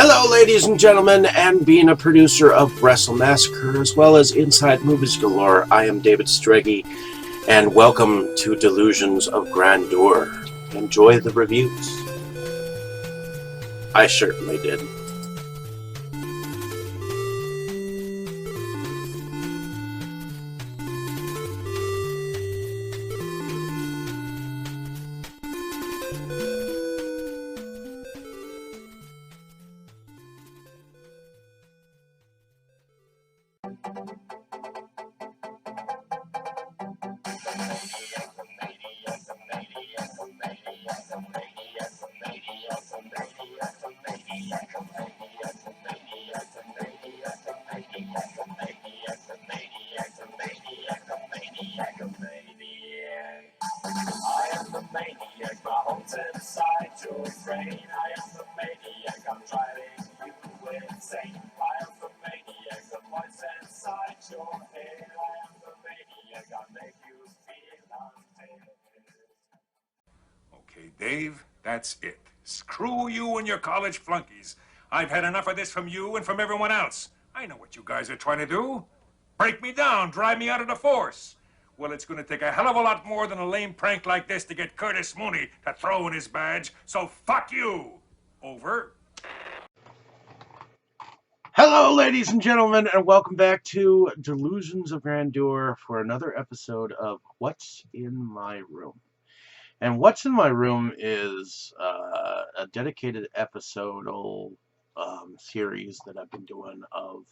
Hello, ladies and gentlemen, and being a producer of Wrestle Massacre as well as Inside Movies Galore, I am David Strege, and welcome to Delusions of Grandeur. Enjoy the reviews. I certainly did. Okay, Dave, that's it. Screw you and your college flunkies. I've had enough of this from you and from everyone else. I know what you guys are trying to do. Break me down, drive me out of the force. Well, it's going to take a hell of a lot more than a lame prank like this to get Curtis Mooney to throw in his badge, so fuck you. Over. Hello, ladies and gentlemen, and welcome back to Delusions of Grandeur for another episode of What's in My Room. And What's in My Room is a dedicated episodal series that I've been doing of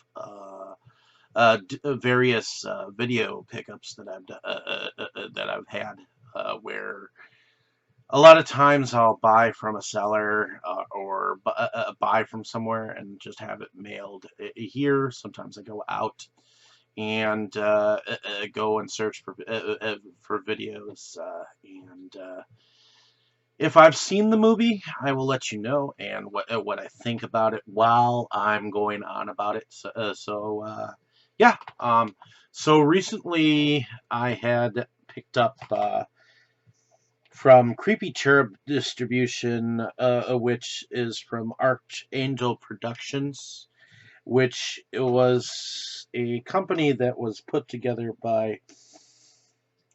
various video pickups that I've had, where a lot of times I'll buy from a seller or buy from somewhere and just have it mailed here. Sometimes I go out and go and search for videos, and if I've seen the movie, I will let you know and what I think about it while I'm going on about it. Yeah. So recently I had picked up from Creepy Cherub Distribution, which is from Archangel Productions, which was a company that was put together by,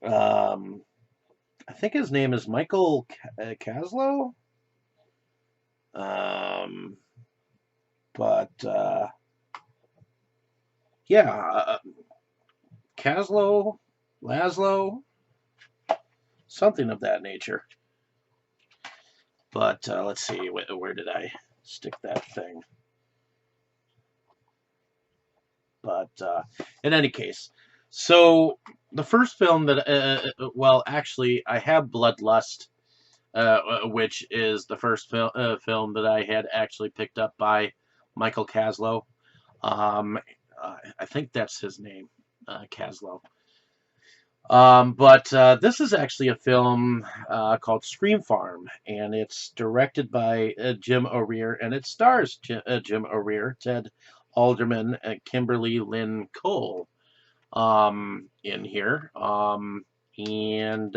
I think his name is Michael Kaslow. Yeah, Kaslow, Laszlo, something of that nature. But let's see, where did I stick that thing? But in any case, so the first film that, well, actually, I have Bloodlust, which is the first film that I had actually picked up by Michael Kaslow. I think that's his name, Kaslow. But this is actually a film called Scream Farm, and it's directed by Jim O'Rear, and it stars Jim O'Rear, Ted Alderman, and Kimberly Lynn Cole in here. And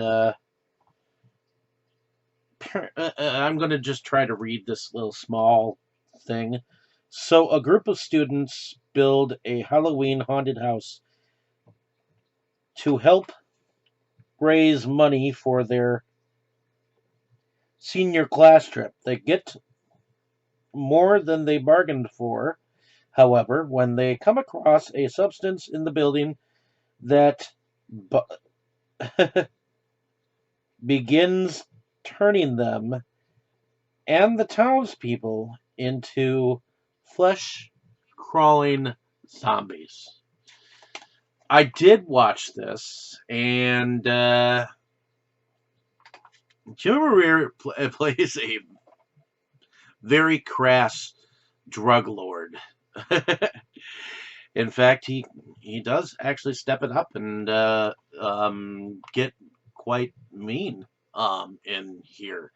I'm going to just try to read this little small thing. So, a group of students build a Halloween haunted house to help raise money for their senior class trip. They get more than they bargained for, however, when they come across a substance in the building that begins turning them and the townspeople into flesh-crawling zombies. I did watch this, and Jim O'Rear plays a very crass drug lord. In fact, he does actually step it up and get quite mean in here.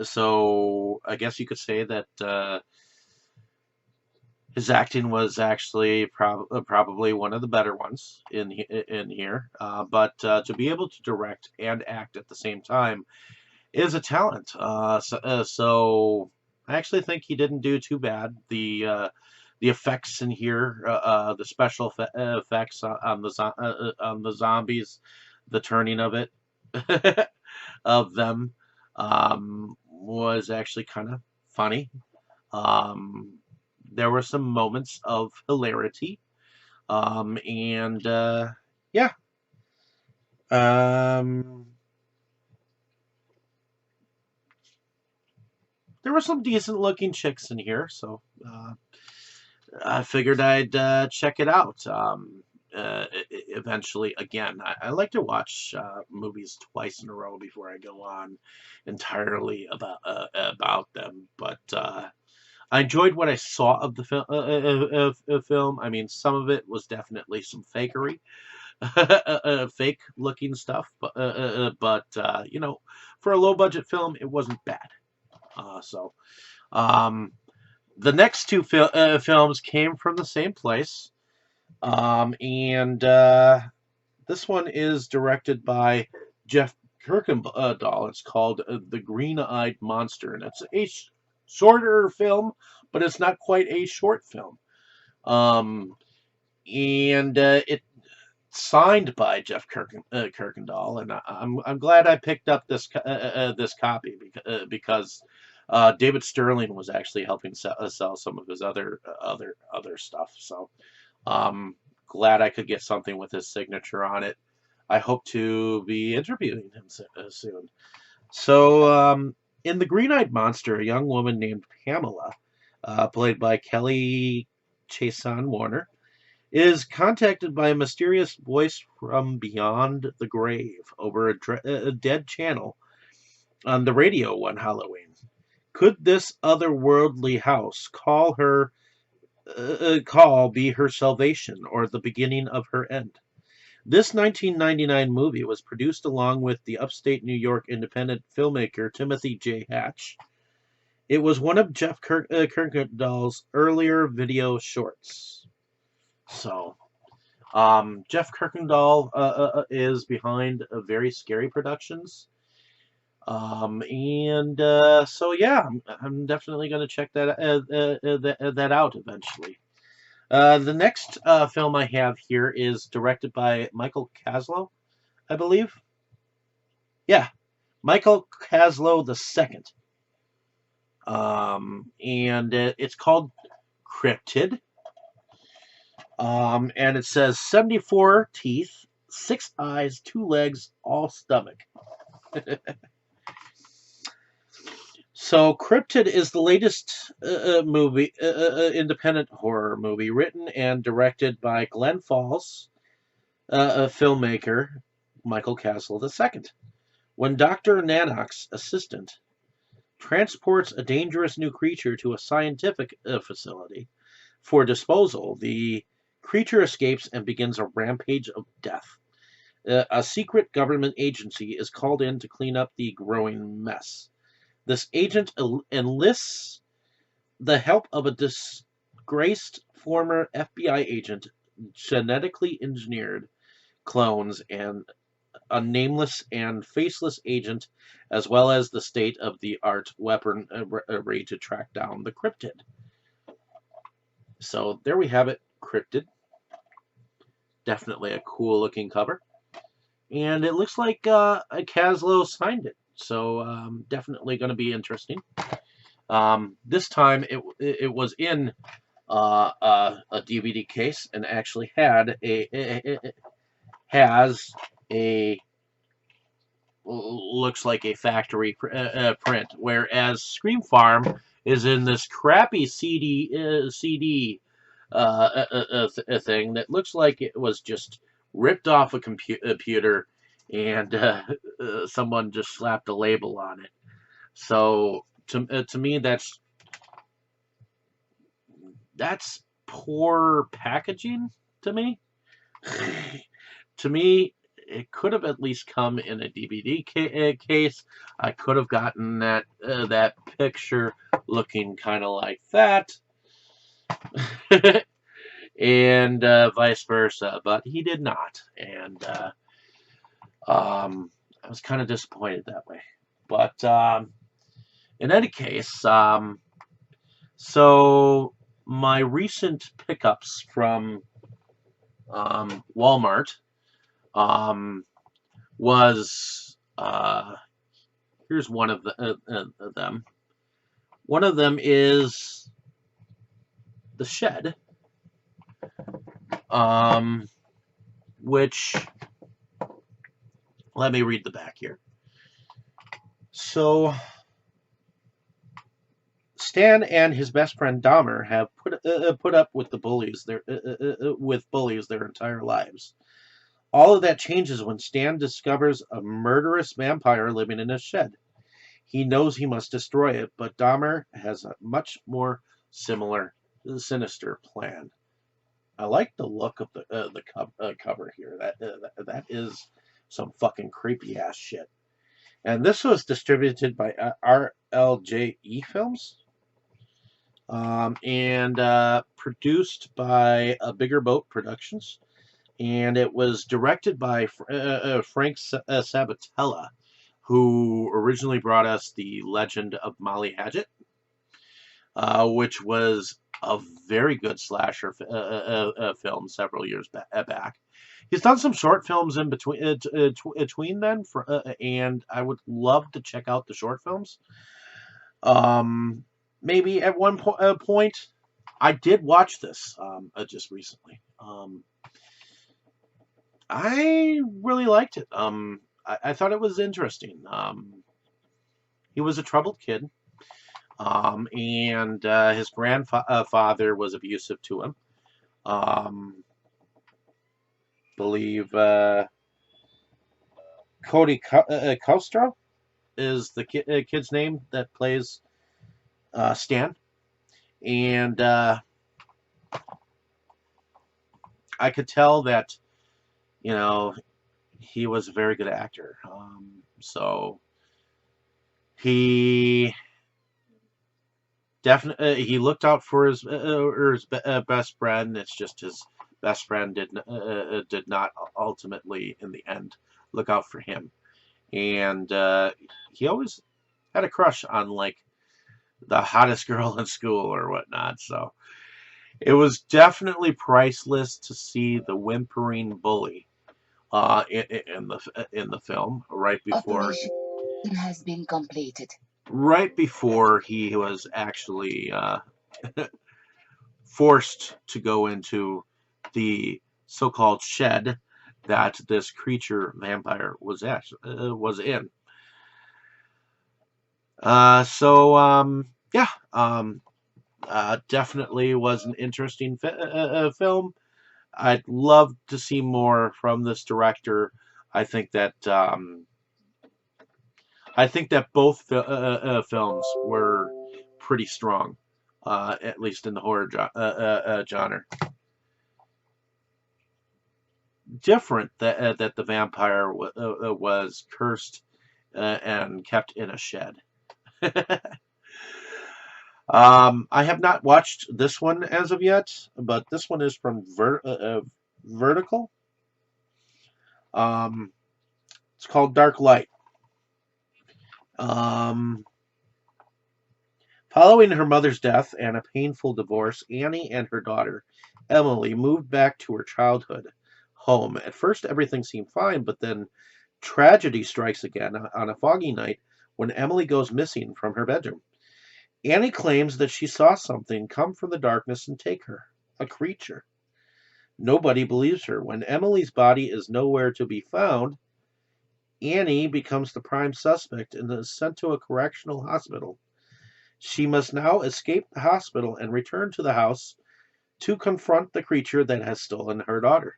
So I guess you could say that his acting was actually probably one of the better ones in here. But to be able to direct and act at the same time is a talent. So I actually think he didn't do too bad. The effects in here, the special effects on the zombies, the turning of it of them was actually kind of funny. Um, there were some moments of hilarity, and yeah, um, there were some decent looking chicks in here, so I figured I'd check it out. Eventually, again, I like to watch movies twice in a row before I go on entirely about them. But I enjoyed what I saw of the film. I mean, some of it was definitely some fakery, fake looking stuff, but you know, for a low budget film, it wasn't bad. So. Um, the next two films came from the same place, and this one is directed by Jeff Kirkendall. It's called The Green-Eyed Monster, and it's a shorter film, but it's not quite a short film. Um, and it's signed by Jeff Kirkendall, and I'm glad I picked up this copy because David Sterling was actually helping sell some of his other stuff. So glad I could get something with his signature on it. I hope to be interviewing him soon. So in The Green-Eyed Monster, a young woman named Pamela, played by Kelly Chason Warner, is contacted by a mysterious voice from beyond the grave over a dead channel on the radio one Halloween. Could this otherworldly house call be her salvation or the beginning of her end? This 1999 movie was produced along with the upstate New York independent filmmaker Timothy J. Hatch. It was one of Jeff Kirkendall's earlier video shorts. So, Jeff Kirkendall is behind Very Scary Productions. And so, yeah, I'm definitely going to check that out eventually. The next film I have here is directed by Michael Kaslow, I believe. Yeah, Michael Kaslow the second. And it's called Cryptid. And it says 74 teeth, 6 eyes, 2 legs, all stomach. So, Cryptid is the latest independent horror movie written and directed by Glen Falls filmmaker Michael Castle II. When Dr. Nannock's assistant transports a dangerous new creature to a scientific facility for disposal, the creature escapes and begins a rampage of death. A secret government agency is called in to clean up the growing mess. This agent enlists the help of a disgraced former FBI agent, genetically engineered clones, and a nameless and faceless agent, as well as the state-of-the-art weaponry to track down the cryptid. So there we have it, Cryptid. Definitely a cool-looking cover. And it looks like Kaslow signed it. So definitely going to be interesting. This time it was in a DVD case and actually has a looks like a factory print, whereas Scream Farm is in this crappy CD thing that looks like it was just ripped off a computer and someone just slapped a label on it. So to me, that's poor packaging. To me, to me, it could have at least come in a DVD case. I could have gotten that picture looking kind of like that, and vice versa. But he did not, and I was kind of disappointed that way. But in any case, So my recent pickups from Walmart um, was here's one of them. One of them is the Shed, um, which let me read the back here. So Stan and his best friend Dahmer have put up with bullies their entire lives. All of that changes when Stan discovers a murderous vampire living in a shed. He knows he must destroy it, but Dahmer has a much more sinister plan. I like the look of the cover here. That is some fucking creepy ass shit. And this was distributed by RLJE Films, and produced by Bigger Boat Productions, and it was directed by Frank Sabatella, who originally brought us The Legend of Molly Hadget, which was a very good slasher film several years back. He's done some short films in between then, and I would love to check out the short films. Maybe at one point, I did watch this just recently. I really liked it. I thought it was interesting. He was a troubled kid, and his grandfather was abusive to him. Believe Cody Costro is the kid's name that plays Stan, and I could tell that he was a very good actor. So he definitely he looked out for his best friend. It's just his best friend did not ultimately in the end look out for him, and he always had a crush on like the hottest girl in school or whatnot. So it was definitely priceless to see the whimpering bully in the film Operation has been completed. right before he was actually forced to go into the so-called shed that this creature vampire was in. Yeah, definitely was an interesting film. I'd love to see more from this director. I think that both films were pretty strong, at least in the horror genre. Different that the vampire was cursed and kept in a shed. I have not watched this one as of yet, but this one is from Vertical. It's called Dark Light. Following her mother's death and a painful divorce, Annie and her daughter, Emily, moved back to her childhood home. At first, everything seemed fine, but then tragedy strikes again on a foggy night when Emily goes missing from her bedroom. Annie claims that she saw something come from the darkness and take her, a creature. Nobody believes her. When Emily's body is nowhere to be found, Annie becomes the prime suspect and is sent to a correctional hospital. She must now escape the hospital and return to the house to confront the creature that has stolen her daughter.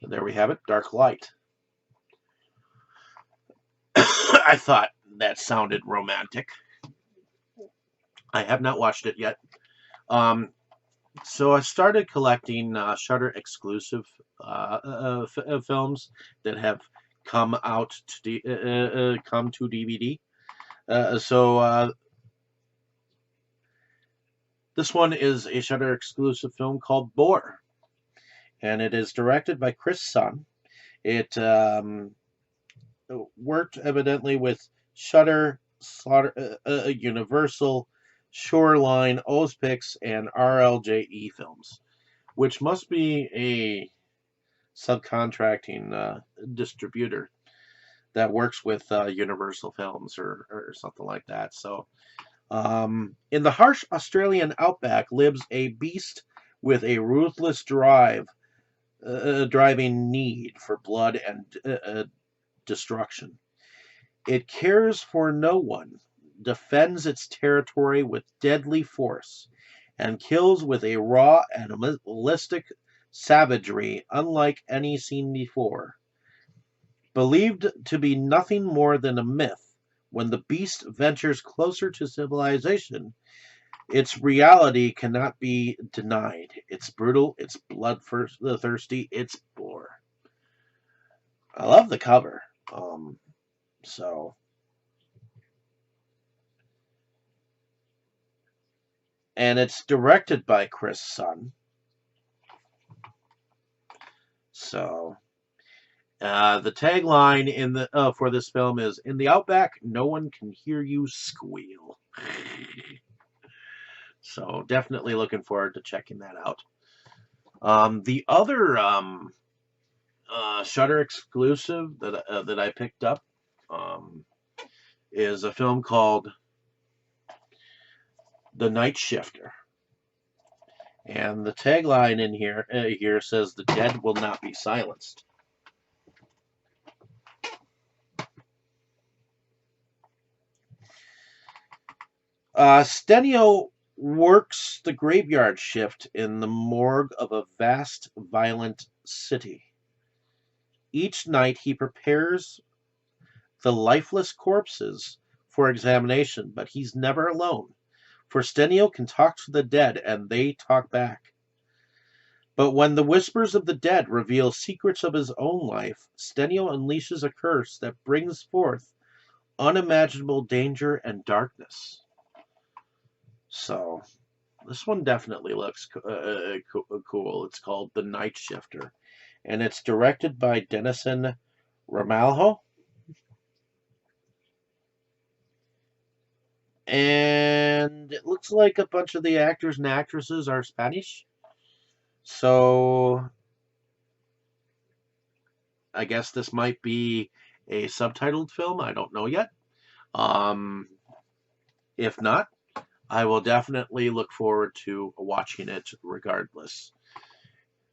And there we have it, Dark Light. I thought that sounded romantic. I have not watched it yet. So I started collecting Shudder exclusive films that have come out to come to DVD. This one is a Shudder exclusive film called Boar, and it is directed by Chris Sun. It worked evidently with Shudder, Universal, Shoreline, Ozpix, and RLJE Films, which must be a subcontracting distributor that works with Universal Films or something like that. So, in the harsh Australian outback lives a beast with a ruthless driving need for blood and destruction. It cares for no one, defends its territory with deadly force, and kills with a raw and animalistic savagery unlike any seen before. Believed to be nothing more than a myth, when the beast ventures closer to civilization, its reality cannot be denied. It's brutal, it's bloodthirsty, it's gore. I love the cover. So, and it's directed by Chris Sun. So, the tagline in the for this film is "In the outback, no one can hear you squeal." So, definitely looking forward to checking that out. The other Shutter exclusive that I picked up is a film called The Night Shifter. And the tagline in here says, "The dead will not be silenced." Stenio works the graveyard shift in the morgue of a vast, violent city. Each night he prepares the lifeless corpses for examination, but he's never alone, for Stenio can talk to the dead and they talk back. But when the whispers of the dead reveal secrets of his own life, Stenio unleashes a curse that brings forth unimaginable danger and darkness. So, this one definitely looks cool. It's called The Night Shifter, and it's directed by Denison Ramalho. And it looks like a bunch of the actors and actresses are Spanish. So, I guess this might be a subtitled film. I don't know yet. If not, I will definitely look forward to watching it regardless.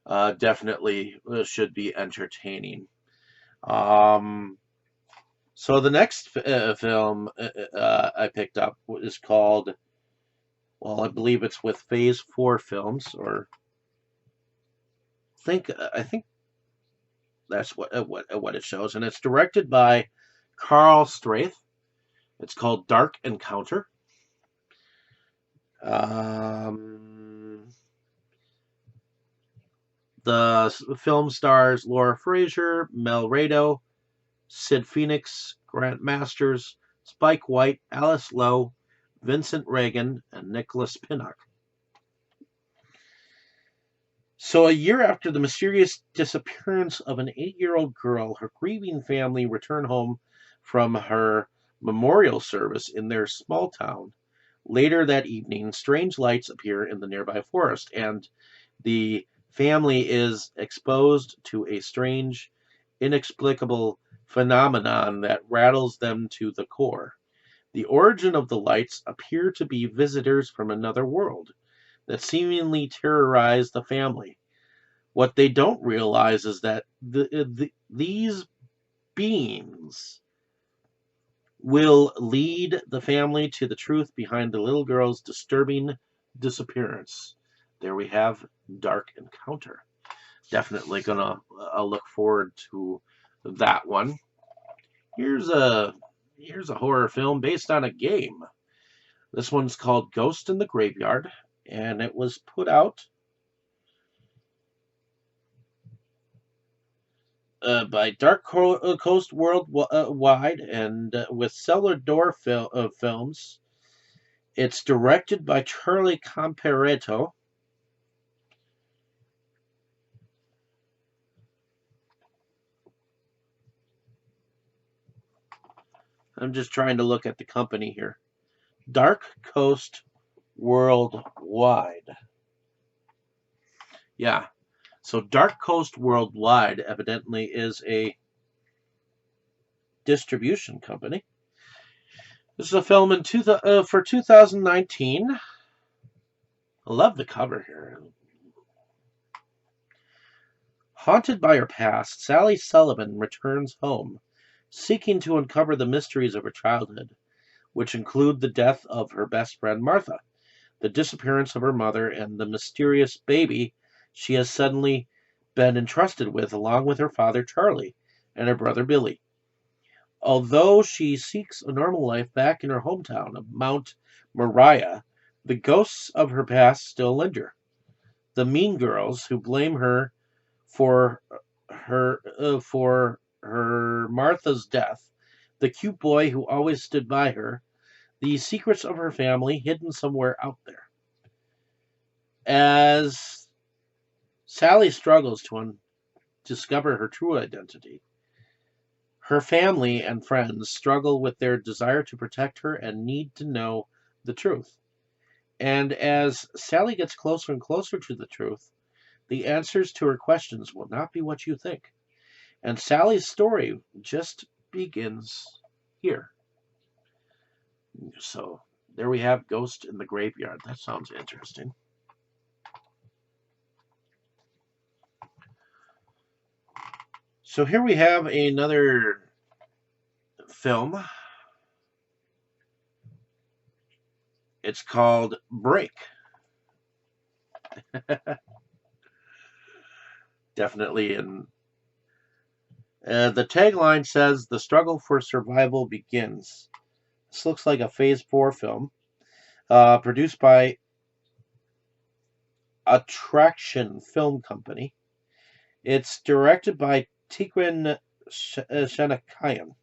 Definitely should be entertaining. So the next film I picked up is called, well, I believe it's with Phase 4 Films, or I think that's what it shows, and it's directed by Carl Straith. It's called Dark Encounter. The film stars Laura Frazier, Mel Rado, Sid Phoenix, Grant Masters, Spike White, Alice Lowe, Vincent Reagan, and Nicholas Pinnock. So, a year after the mysterious disappearance of an 8-year-old girl, her grieving family return home from her memorial service in their small town. Later that evening, strange lights appear in the nearby forest, and the family is exposed to a strange, inexplicable phenomenon that rattles them to the core. The origin of the lights appear to be visitors from another world that seemingly terrorize the family. What they don't realize is that these beings will lead the family to the truth behind the little girl's disturbing disappearance. There we have Dark Encounter. Definitely gonna look forward to that one. Here's a horror film based on a game. This one's called Ghost in the Graveyard, and it was put out by Dark Coast Worldwide and with Cellar Door Films. It's directed by Charlie Comparetto. I'm just trying to look at the company here. Dark Coast Worldwide. Yeah. So Dark Coast Worldwide evidently is a distribution company. This is a film for 2019. I love the cover here. Haunted by her past, Sally Sullivan returns home, seeking to uncover the mysteries of her childhood, which include the death of her best friend Martha, the disappearance of her mother, and the mysterious baby she has suddenly been entrusted with, along with her father Charlie and her brother Billy. Although she seeks a normal life back in her hometown of Mount Moriah, the ghosts of her past still linger. The mean girls who blame her for her Martha's death, the cute boy who always stood by her, the secrets of her family hidden somewhere out there. As Sally struggles to discover her true identity, her family and friends struggle with their desire to protect her and need to know the truth. And as Sally gets closer and closer to the truth, the answers to her questions will not be what you think. And Sally's story just begins here. So there we have Ghost in the Graveyard. That sounds interesting. So here we have another film. It's called Break. Definitely in the tagline says the struggle for survival begins. This looks like a Phase 4 film, produced by Attraction Film Company. It's directed by Tigran Shanakayan.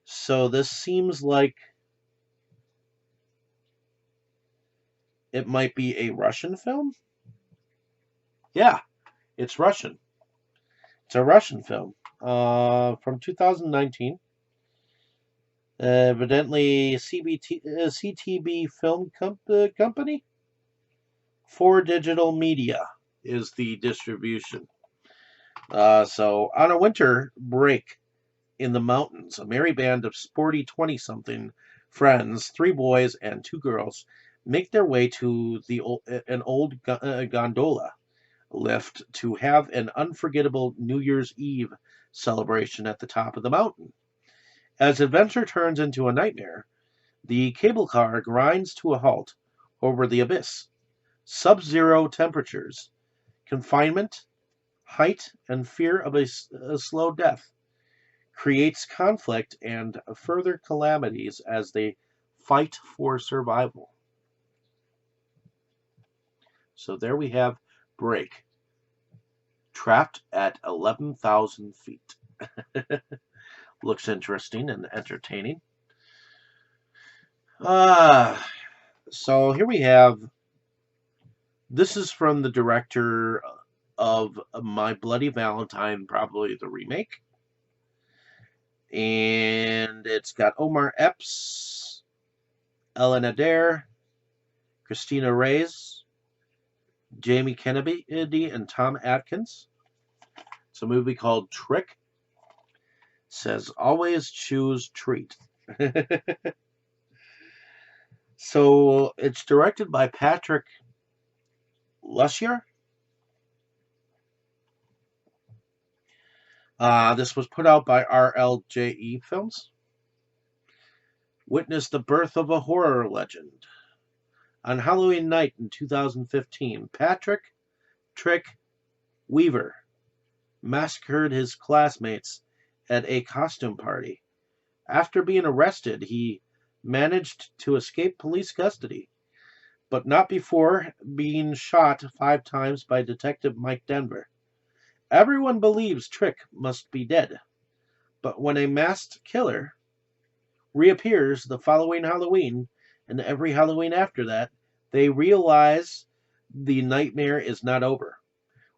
So this seems like it might be a Russian film. Yeah, it's Russian. It's a Russian film from 2019. Evidently, CTB Film Company. 4 Digital Media is the distribution. So, on a winter break in the mountains, a merry band of sporty 20-something friends, 3 boys and 2 girls, make their way to an old gondola lift to have an unforgettable New Year's Eve celebration at the top of the mountain. As adventure turns into a nightmare, the cable car grinds to a halt over the abyss. Sub-zero temperatures, confinement, height, and fear of a slow death creates conflict and further calamities as they fight for survival. So there we have Break, trapped at 11,000 feet. Looks interesting and entertaining. So here we have, this is from the director of My Bloody Valentine, probably the remake. And it's got Omar Epps, Ellen Adair, Christina Reyes, Jamie Kennedy, and Tom Atkins. It's a movie called Trick. It says, always choose treat. So it's directed by Patrick Lussier. This was put out by RLJE Films. Witnessed the birth of a horror legend. On Halloween night in 2015, Patrick Trick Weaver massacred his classmates at a costume party. After being arrested, he managed to escape police custody, but not before being shot 5 times by Detective Mike Denver. Everyone believes Trick must be dead, but when a masked killer reappears the following Halloween and every Halloween after that, they realize the nightmare is not over.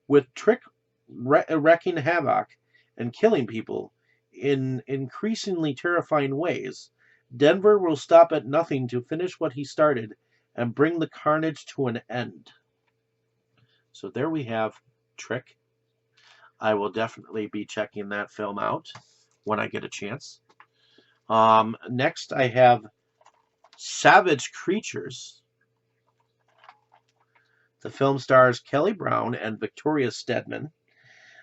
With Trick wreaking havoc and killing people in increasingly terrifying ways, Denver will stop at nothing to finish what he started and bring the carnage to an end. So there we have Trick. I will definitely be checking that film out when I get a chance. Next, I have Savage Creatures. The film stars Kelly Brown and Victoria Stedman.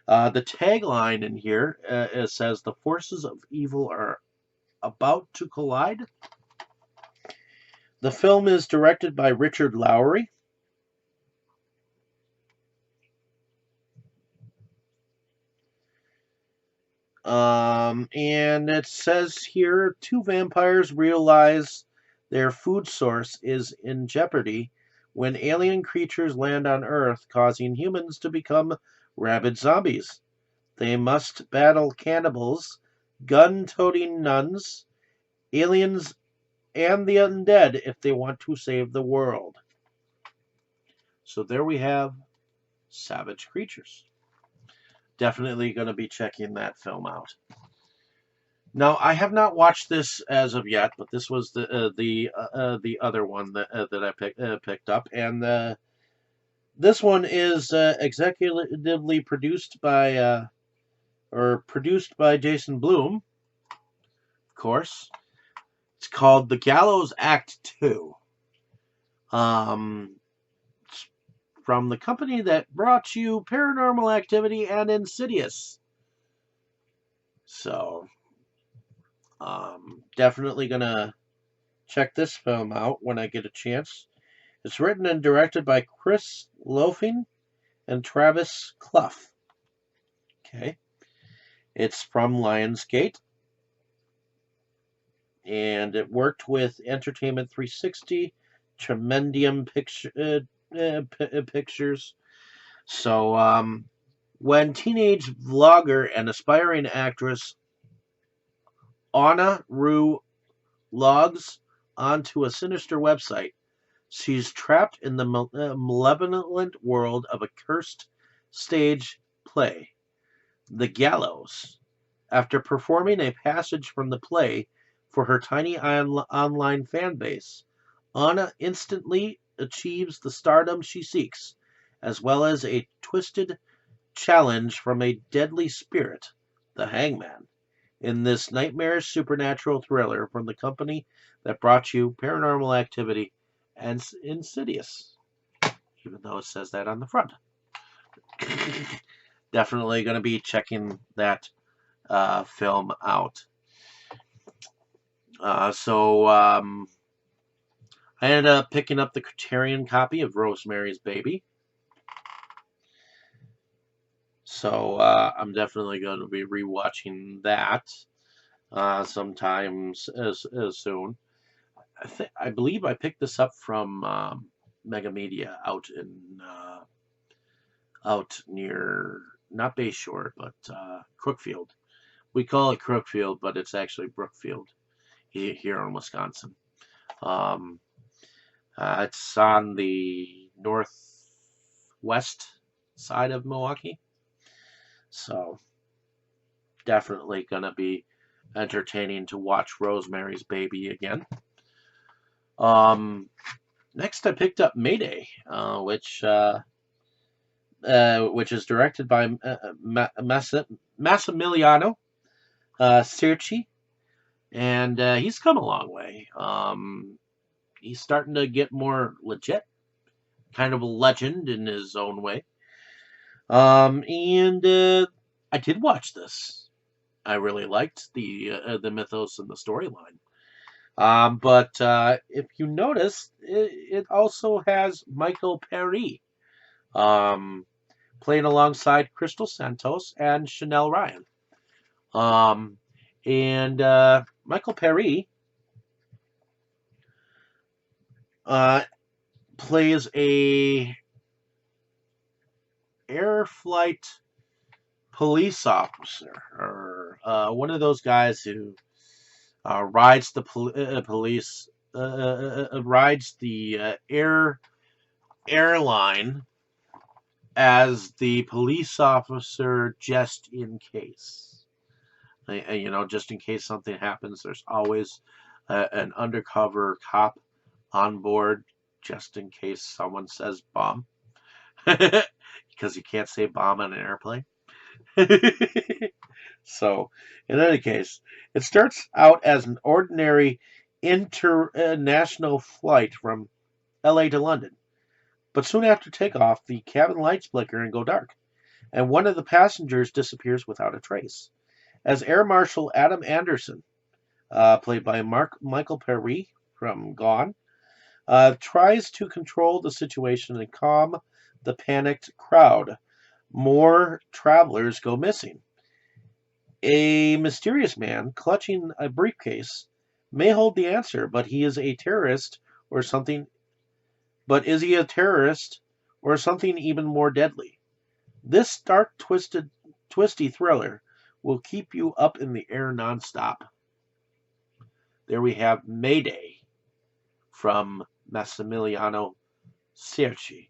The tagline in here it says, "The forces of evil are about to collide." The film is directed by Richard Lowry. And it says here, two vampires realize their food source is in jeopardy when alien creatures land on Earth, causing humans to become rabid zombies. They must battle cannibals, gun-toting nuns, aliens, and the undead if they want to save the world. So there we have Savage Creatures. Definitely going to be checking that film out. Now, I have not watched this as of yet, but this was the other one that I picked up, and this one is executively produced by Jason Blum, of course. It's called The Gallows Act 2. It's from the company that brought you Paranormal Activity and Insidious. So, definitely gonna check this film out when I get a chance. It's written and directed by Chris Loafing and Travis Clough. Okay. It's from Lionsgate. And it worked with Entertainment 360, Tremendium Pictures. So, when teenage vlogger and aspiring actress Anna Rue logs onto a sinister website, she's trapped in the malevolent world of a cursed stage play, The Gallows. After performing a passage from the play for her tiny online fan base, Anna instantly achieves the stardom she seeks, as well as a twisted challenge from a deadly spirit, the Hangman, in this nightmarish supernatural thriller from the company that brought you Paranormal Activity and Insidious, even though it says that on the front. Definitely going to be checking that film out. So, I ended up picking up the Criterion copy of Rosemary's Baby. So I'm definitely going to be rewatching that sometime soon. I believe I picked this up from Mega Media out near, not Bayshore, but Crookfield. We call it Crookfield, but it's actually Brookfield here in Wisconsin. It's on the northwest side of Milwaukee. So definitely going to be entertaining to watch Rosemary's Baby again. Next, I picked up Mayday, which is directed by Massimiliano Circi, and he's come a long way. He's starting to get more legit, kind of a legend in his own way. And I did watch this. I really liked the mythos and the storyline. But if you notice, it also has Michael Perry playing alongside Crystal Santos and Chanel Ryan. And Michael Perry plays a air flight police officer, or one of those guys who rides the police, rides the airline as the police officer, just in case. Just in case something happens, there's always an undercover cop on board just in case someone says bomb. Because you can't say bomb on an airplane. So, in any case, it starts out as an ordinary international flight from LA to London. But soon after takeoff, the cabin lights flicker and go dark, and one of the passengers disappears without a trace. As Air Marshal Adam Anderson, played by Michael Perry from Gone, tries to control the situation and calm the panicked crowd, more travelers go missing. A mysterious man clutching a briefcase may hold the answer, but he is a terrorist or something. But is he a terrorist or something even more deadly? This dark, twisty thriller will keep you up in the air nonstop. There we have Mayday from Massimiliano Cerci.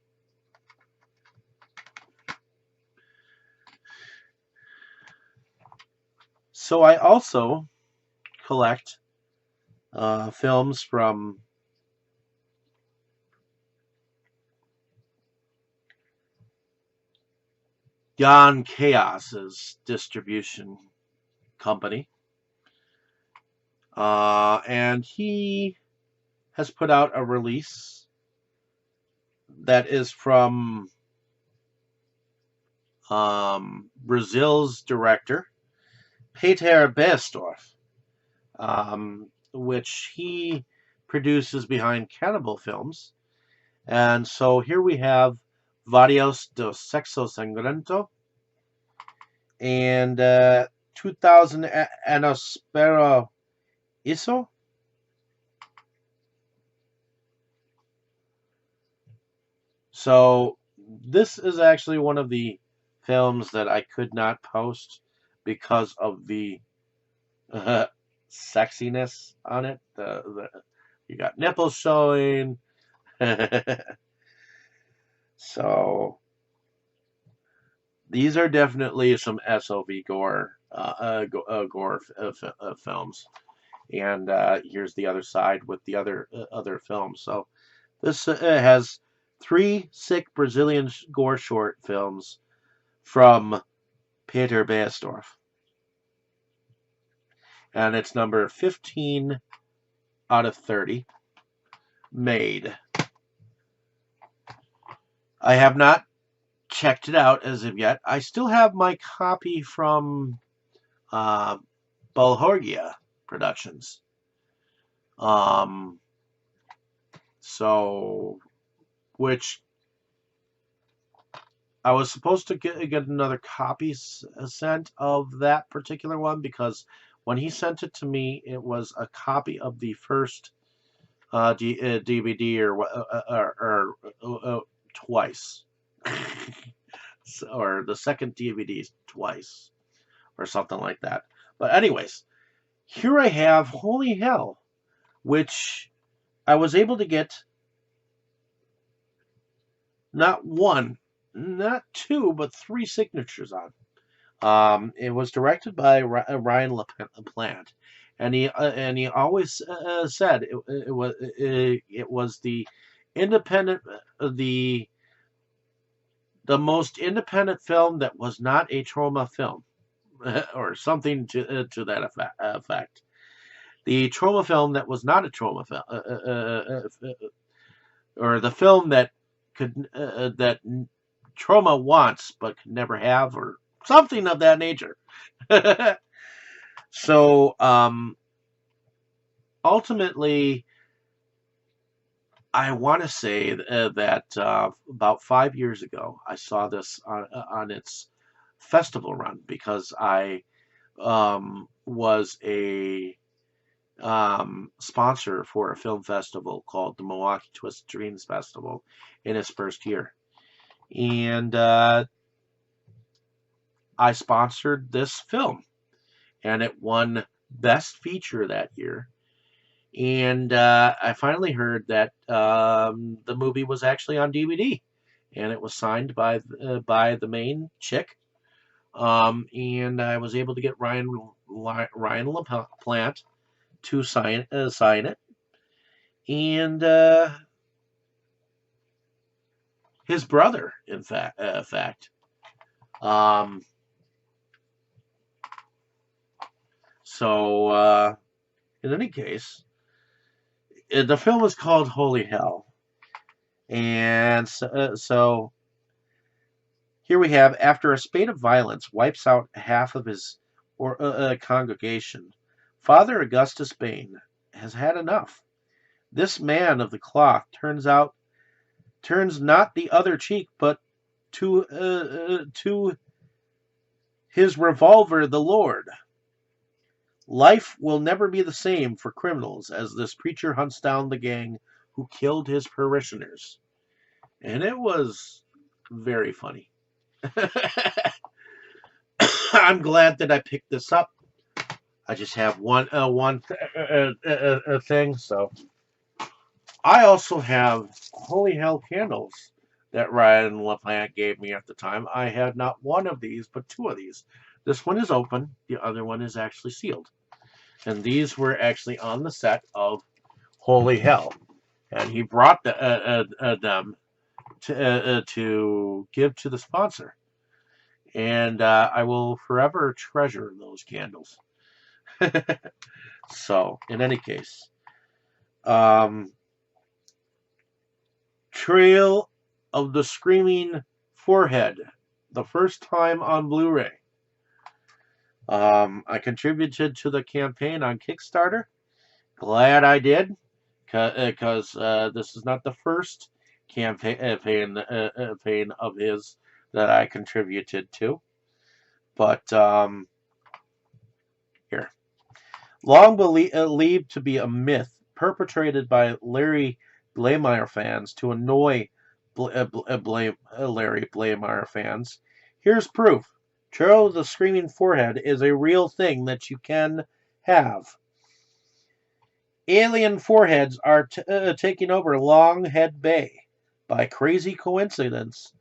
So I also collect films from Jan Chaos's distribution company. And he has put out a release that is from Brazil's director, Peter Bestorff, which he produces behind Cannibal Films. And so here we have Varios do Sexo Sangrento and 2000 Anospero Isso. So this is actually one of the films that I could not post because of the sexiness on it. You got nipples showing. So these are definitely some SOV gore films. And here's the other side with the other films. So this has 3 sick Brazilian gore short films from Peter Bestorff. And it's number 15 out of 30 made. I have not checked it out as of yet. I still have my copy from Bulhorgia Productions. So, which I was supposed to get another copy sent of that particular one because when he sent it to me, it was a copy of the first DVD or twice, or the second DVD twice, or something like that. But anyways, here I have Holy Hell, which I was able to get not 1, not 2, but 3 signatures on. It was directed by Ryan LaPlante, and he always said it was the independent the most independent film that was not a trauma film, or something to that effect. The trauma film that was not a trauma film, or the film that could that trauma wants but could never have, or something of that nature. So ultimately, I want to say that about 5 years ago, I saw this on its festival run because I was a sponsor for a film festival called the Milwaukee Twisted Dreams Festival in its first year. And I sponsored this film, and it won Best Feature that year. And I finally heard that the movie was actually on DVD, and it was signed by the main chick. And I was able to get Ryan LaPlante to sign it, and his brother, in fact. Um, so, in any case, the film is called Holy Hell, and so here we have, after a spate of violence wipes out half of his congregation, Father Augustus Bain has had enough. This man of the cloth turns not the other cheek, but to his revolver, the Lord. Life will never be the same for criminals as this preacher hunts down the gang who killed his parishioners. And it was very funny. I'm glad that I picked this up. I just have one thing. So I also have Holy Hell candles that Ryan LaPlante gave me at the time. I had not one of these, but two of these. This one is open. The other one is actually sealed. And these were actually on the set of Holy Hell. And he brought them to give to the sponsor. And I will forever treasure those candles. So, in any case, Trail of the Screaming Forehead, the first time on Blu-ray. I contributed to the campaign on Kickstarter. Glad I did, because this is not the first campaign of his that I contributed to. But here, long believed to be a myth perpetrated by Larry Blameyer fans to annoy Larry Blameyer fans. Here's proof. Trail of the Screaming Forehead is a real thing that you can have. Alien foreheads are taking over Longhead Bay. By crazy coincidence,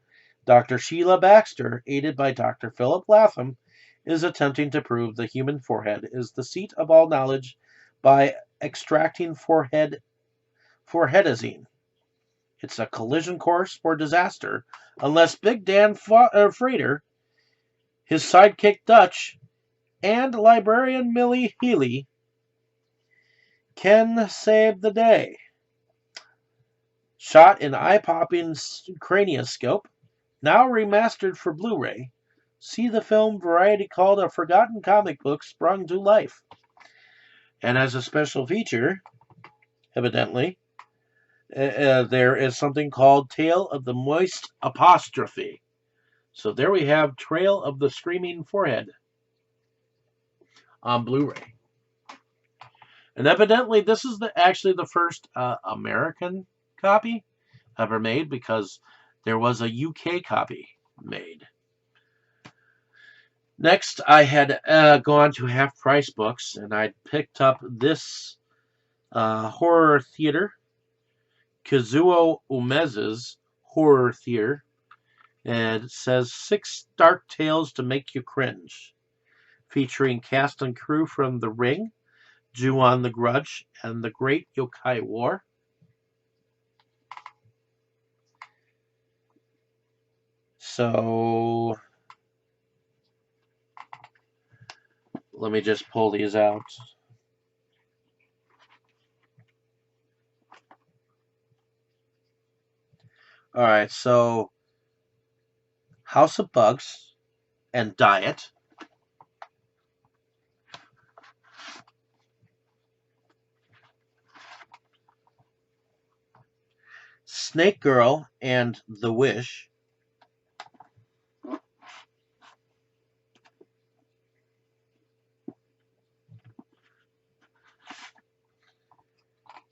Dr. Sheila Baxter, aided by Dr. Philip Latham, is attempting to prove the human forehead is the seat of all knowledge by extracting foreheadazine. It's a collision course for disaster unless Big Dan Frater, his sidekick Dutch, and librarian Millie Healy can save the day. Shot in eye-popping cranioscope, now remastered for Blu-ray, see the film Variety called a forgotten comic book sprung to life. And as a special feature, evidently, there is something called Tale of the Moist Apostrophe. So there we have Trail of the Screaming Forehead on Blu-ray. And evidently this is actually the first American copy ever made, because there was a UK copy made. Next, I had gone to Half Price Books, and I picked up this horror theater, Kazuo Umeza's Horror Theater, and it says 6 dark tales to make you cringe, featuring cast and crew from The Ring, Ju-on the Grudge, and The Great Yokai War. So let me just pull these out. Alright, so House of Bugs and Diet. Snake Girl and The Wish.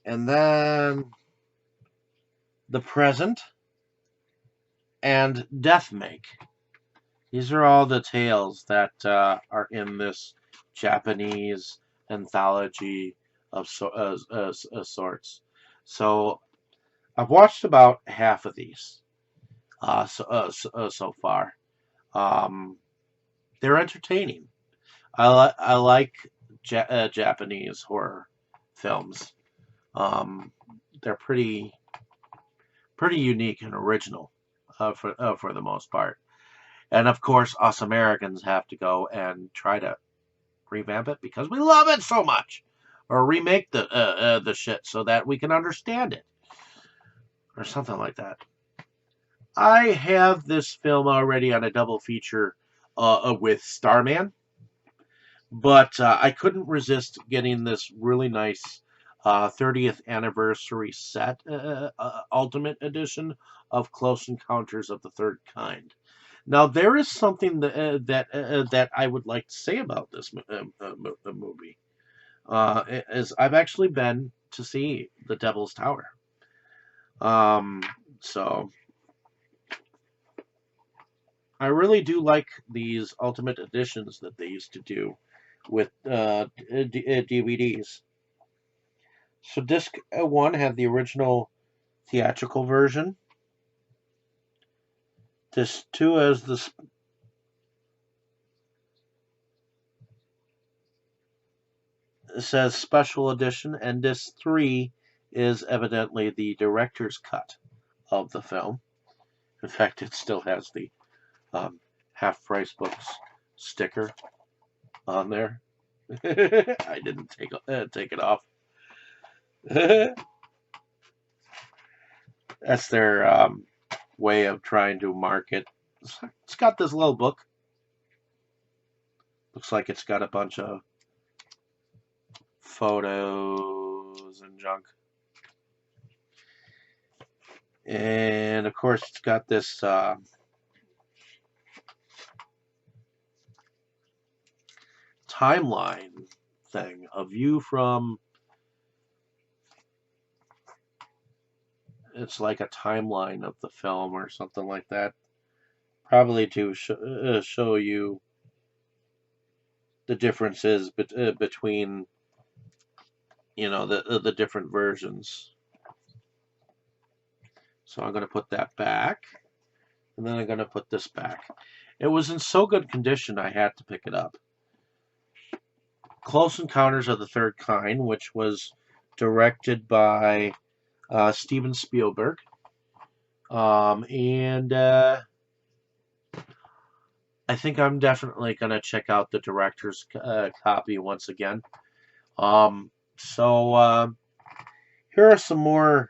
And then The Present and Deathmake. These are all the tales that are in this Japanese anthology of sorts. So I've watched about half of these so far. They're entertaining. I like Japanese horror. films. They're pretty unique and original for the most part. And of course, us Americans have to go and try to revamp it because we love it so much, or remake the shit so that we can understand it, or something like that. I have this film already on a double feature with Starman, but I couldn't resist getting this really nice 30th anniversary set, Ultimate Edition of Close Encounters of the Third Kind. Now, there is something that I would like to say about this movie. Is I've actually been to see The Devil's Tower. So I really do like these Ultimate Editions that they used to do with DVDs. So disc 1 had the original theatrical version. Disc 2 has the says special edition, and disc 3 is evidently the director's cut of the film. In fact, it still has the half price books sticker on there. I didn't take it off. That's their way of trying to market. It's got this little book. Looks like it's got a bunch of photos and junk. And of course, it's got this timeline thing, a view from, it's like a timeline of the film or something like that, probably to show you the differences between, you know, the different versions. So I'm going to put that back, and then I'm going to put this back. It was in so good condition I had to pick it up. Close Encounters of the Third Kind, which was directed by Steven Spielberg. And I think I'm definitely going to check out the director's copy once again. So here are some more.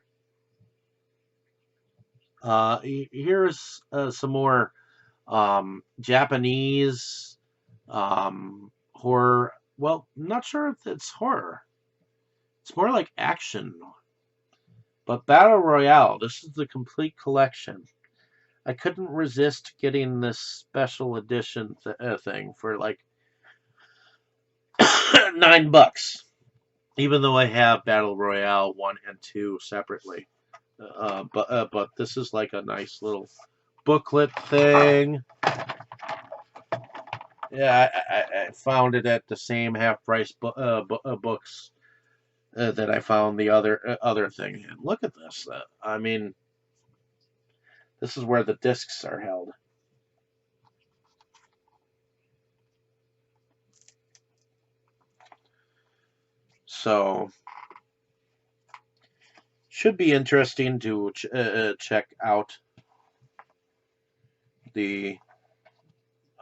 Here's some more Japanese horror. Well, I'm not sure if it's horror. It's more like action. But Battle Royale, this is the complete collection. I couldn't resist getting this special edition thing for like $9, even though I have Battle Royale 1 and 2 separately. But this is like a nice little booklet thing. Yeah, I found it at the same half-price books that I found the other thing. And look at this. I mean, this is where the discs are held. So, should be interesting to check out the.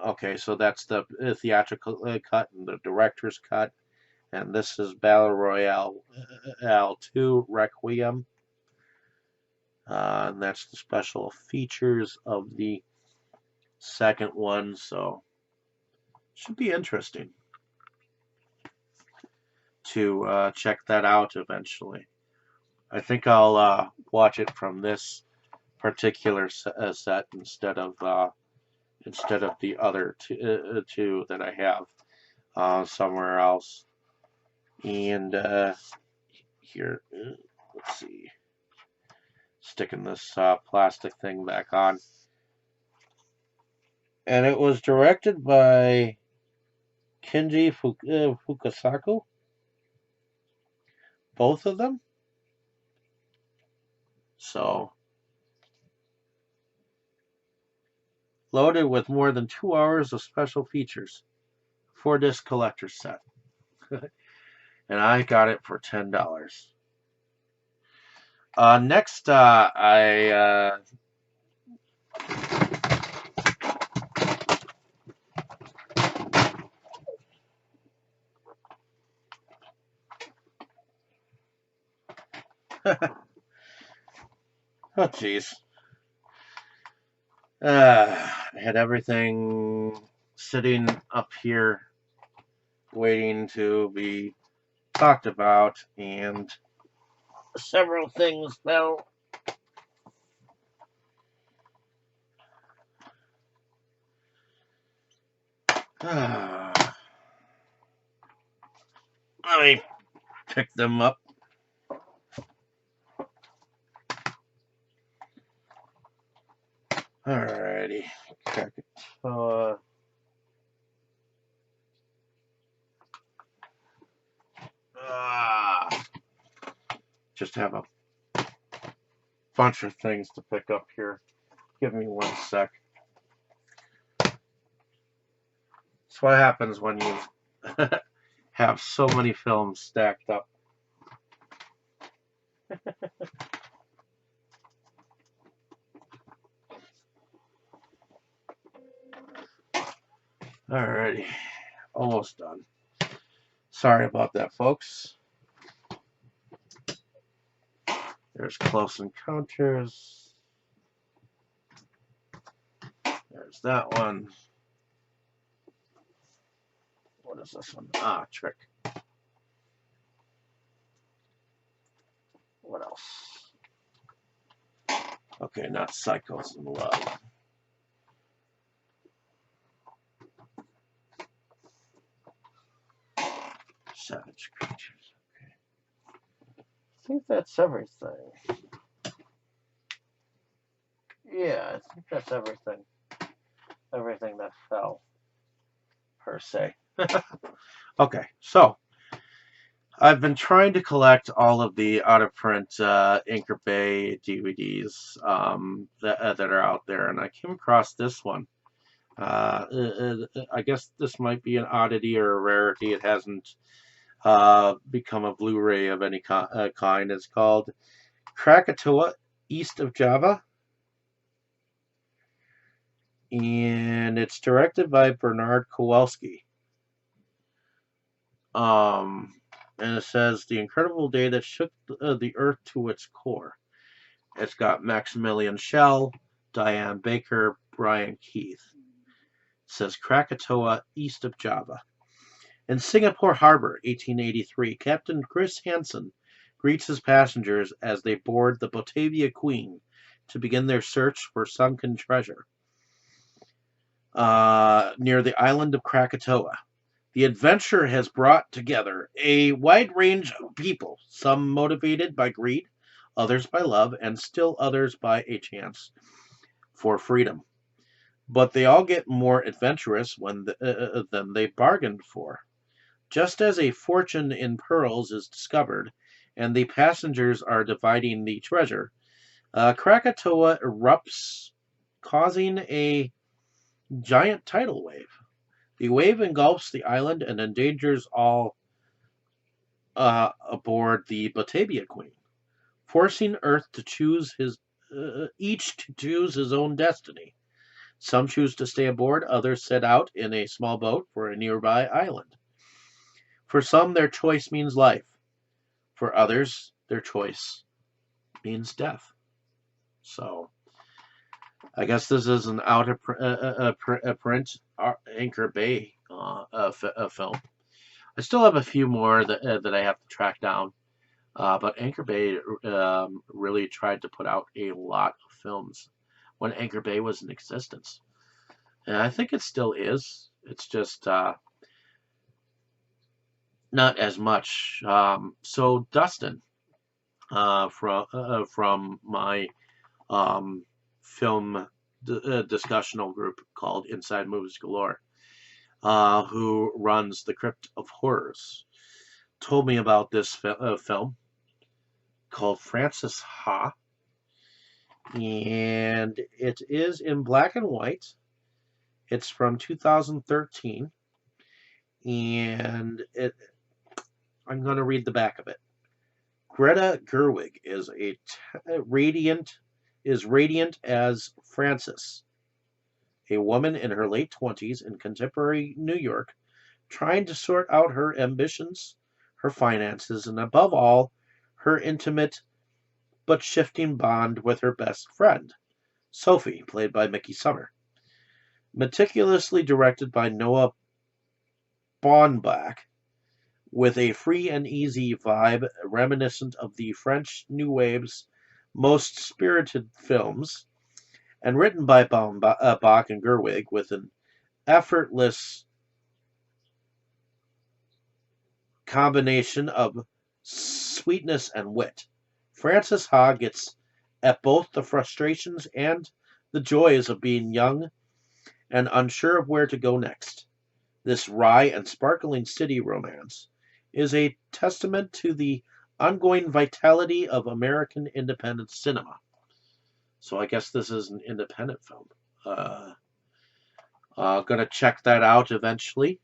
Okay, so that's the theatrical cut and the director's cut. And this is Battle Royale 2 Requiem. And that's the special features of the second one. So, should be interesting to check that out eventually. I think I'll watch it from this particular set instead of the other two that I have somewhere else. And here, let's see, sticking this plastic thing back on. And it was directed by Kenji Fukasaku. Both of them. So, loaded with more than 2 hours of special features. 4-disc collector's set. and I got it for $10. Next, I oh jeez, I had everything sitting up here waiting to be talked about, and several things fell. Let me pick them up. Alrighty. Krakatoa. Just have a bunch of things to pick up here. Give me one sec. That's what happens when you have so many films stacked up. Alrighty. Almost done. Sorry about that, folks. There's Close Encounters. There's that one. What is this one? Trick. What else? Okay, not Psychos in Love. Savage Creatures. Okay. I think that's everything. Yeah, I think that's everything. Everything that fell, per se. Okay, so I've been trying to collect all of the out-of-print Anchor Bay DVDs that are out there, and I came across this one. I guess this might be an oddity or a rarity. It hasn't become a Blu-ray of any kind. It's called Krakatoa, East of Java, and it's directed by Bernard Kowalski. And it says, the incredible day that shook the earth to its core. It's got Maximilian Schell, Diane Baker, Brian Keith. It says Krakatoa, East of Java. In Singapore Harbor, 1883, Captain Chris Hansen greets his passengers as they board the Batavia Queen to begin their search for sunken treasure near the island of Krakatoa. The adventure has brought together a wide range of people, some motivated by greed, others by love, and still others by a chance for freedom. But they all get more adventurous than they bargained for. Just as a fortune in pearls is discovered, and the passengers are dividing the treasure, Krakatoa erupts, causing a giant tidal wave. The wave engulfs the island and endangers all aboard the Batavia Queen, forcing Earth to choose each to choose his own destiny. Some choose to stay aboard, others set out in a small boat for a nearby island. For some, their choice means life. For others, their choice means death. So, I guess this is an out of print Anchor Bay film. I still have a few more that I have to track down, but Anchor Bay really tried to put out a lot of films when Anchor Bay was in existence, and I think it still is. It's just not as much. So Dustin from my film discussional group called Inside Movies Galore, who runs the Crypt of Horrors, told me about this film called Francis Ha, and it is in black and white. It's from 2013, and I'm going to read the back of it. Greta Gerwig radiant is radiant as Frances, a woman in her late 20s in contemporary New York, trying to sort out her ambitions, her finances, and above all, her intimate but shifting bond with her best friend, Sophie, played by Mickey Summer. Meticulously directed by Noah Baumbach, with a free and easy vibe reminiscent of the French New Wave's most spirited films, and written by Bach and Gerwig with an effortless combination of sweetness and wit. Frances Ha gets at both the frustrations and the joys of being young and unsure of where to go next. This wry and sparkling city romance is a testament to the ongoing vitality of American independent cinema. So I guess this is an independent film. Gonna check that out eventually.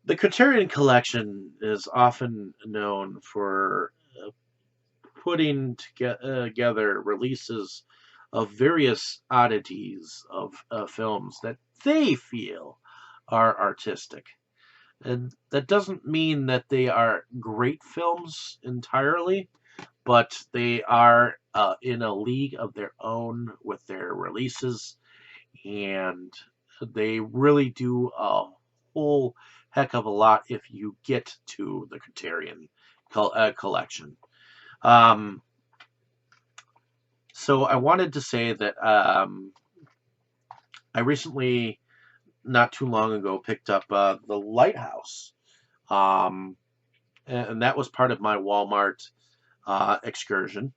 The Criterion Collection is often known for putting together releases of various oddities of films that they feel are artistic. And that doesn't mean that they are great films entirely, but they are in a league of their own with their releases, and they really do a whole heck of a lot if you get to the Criterion collection. Um, so I wanted to say that I recently, not too long ago, picked up The Lighthouse. Um, and that was part of my Walmart excursion.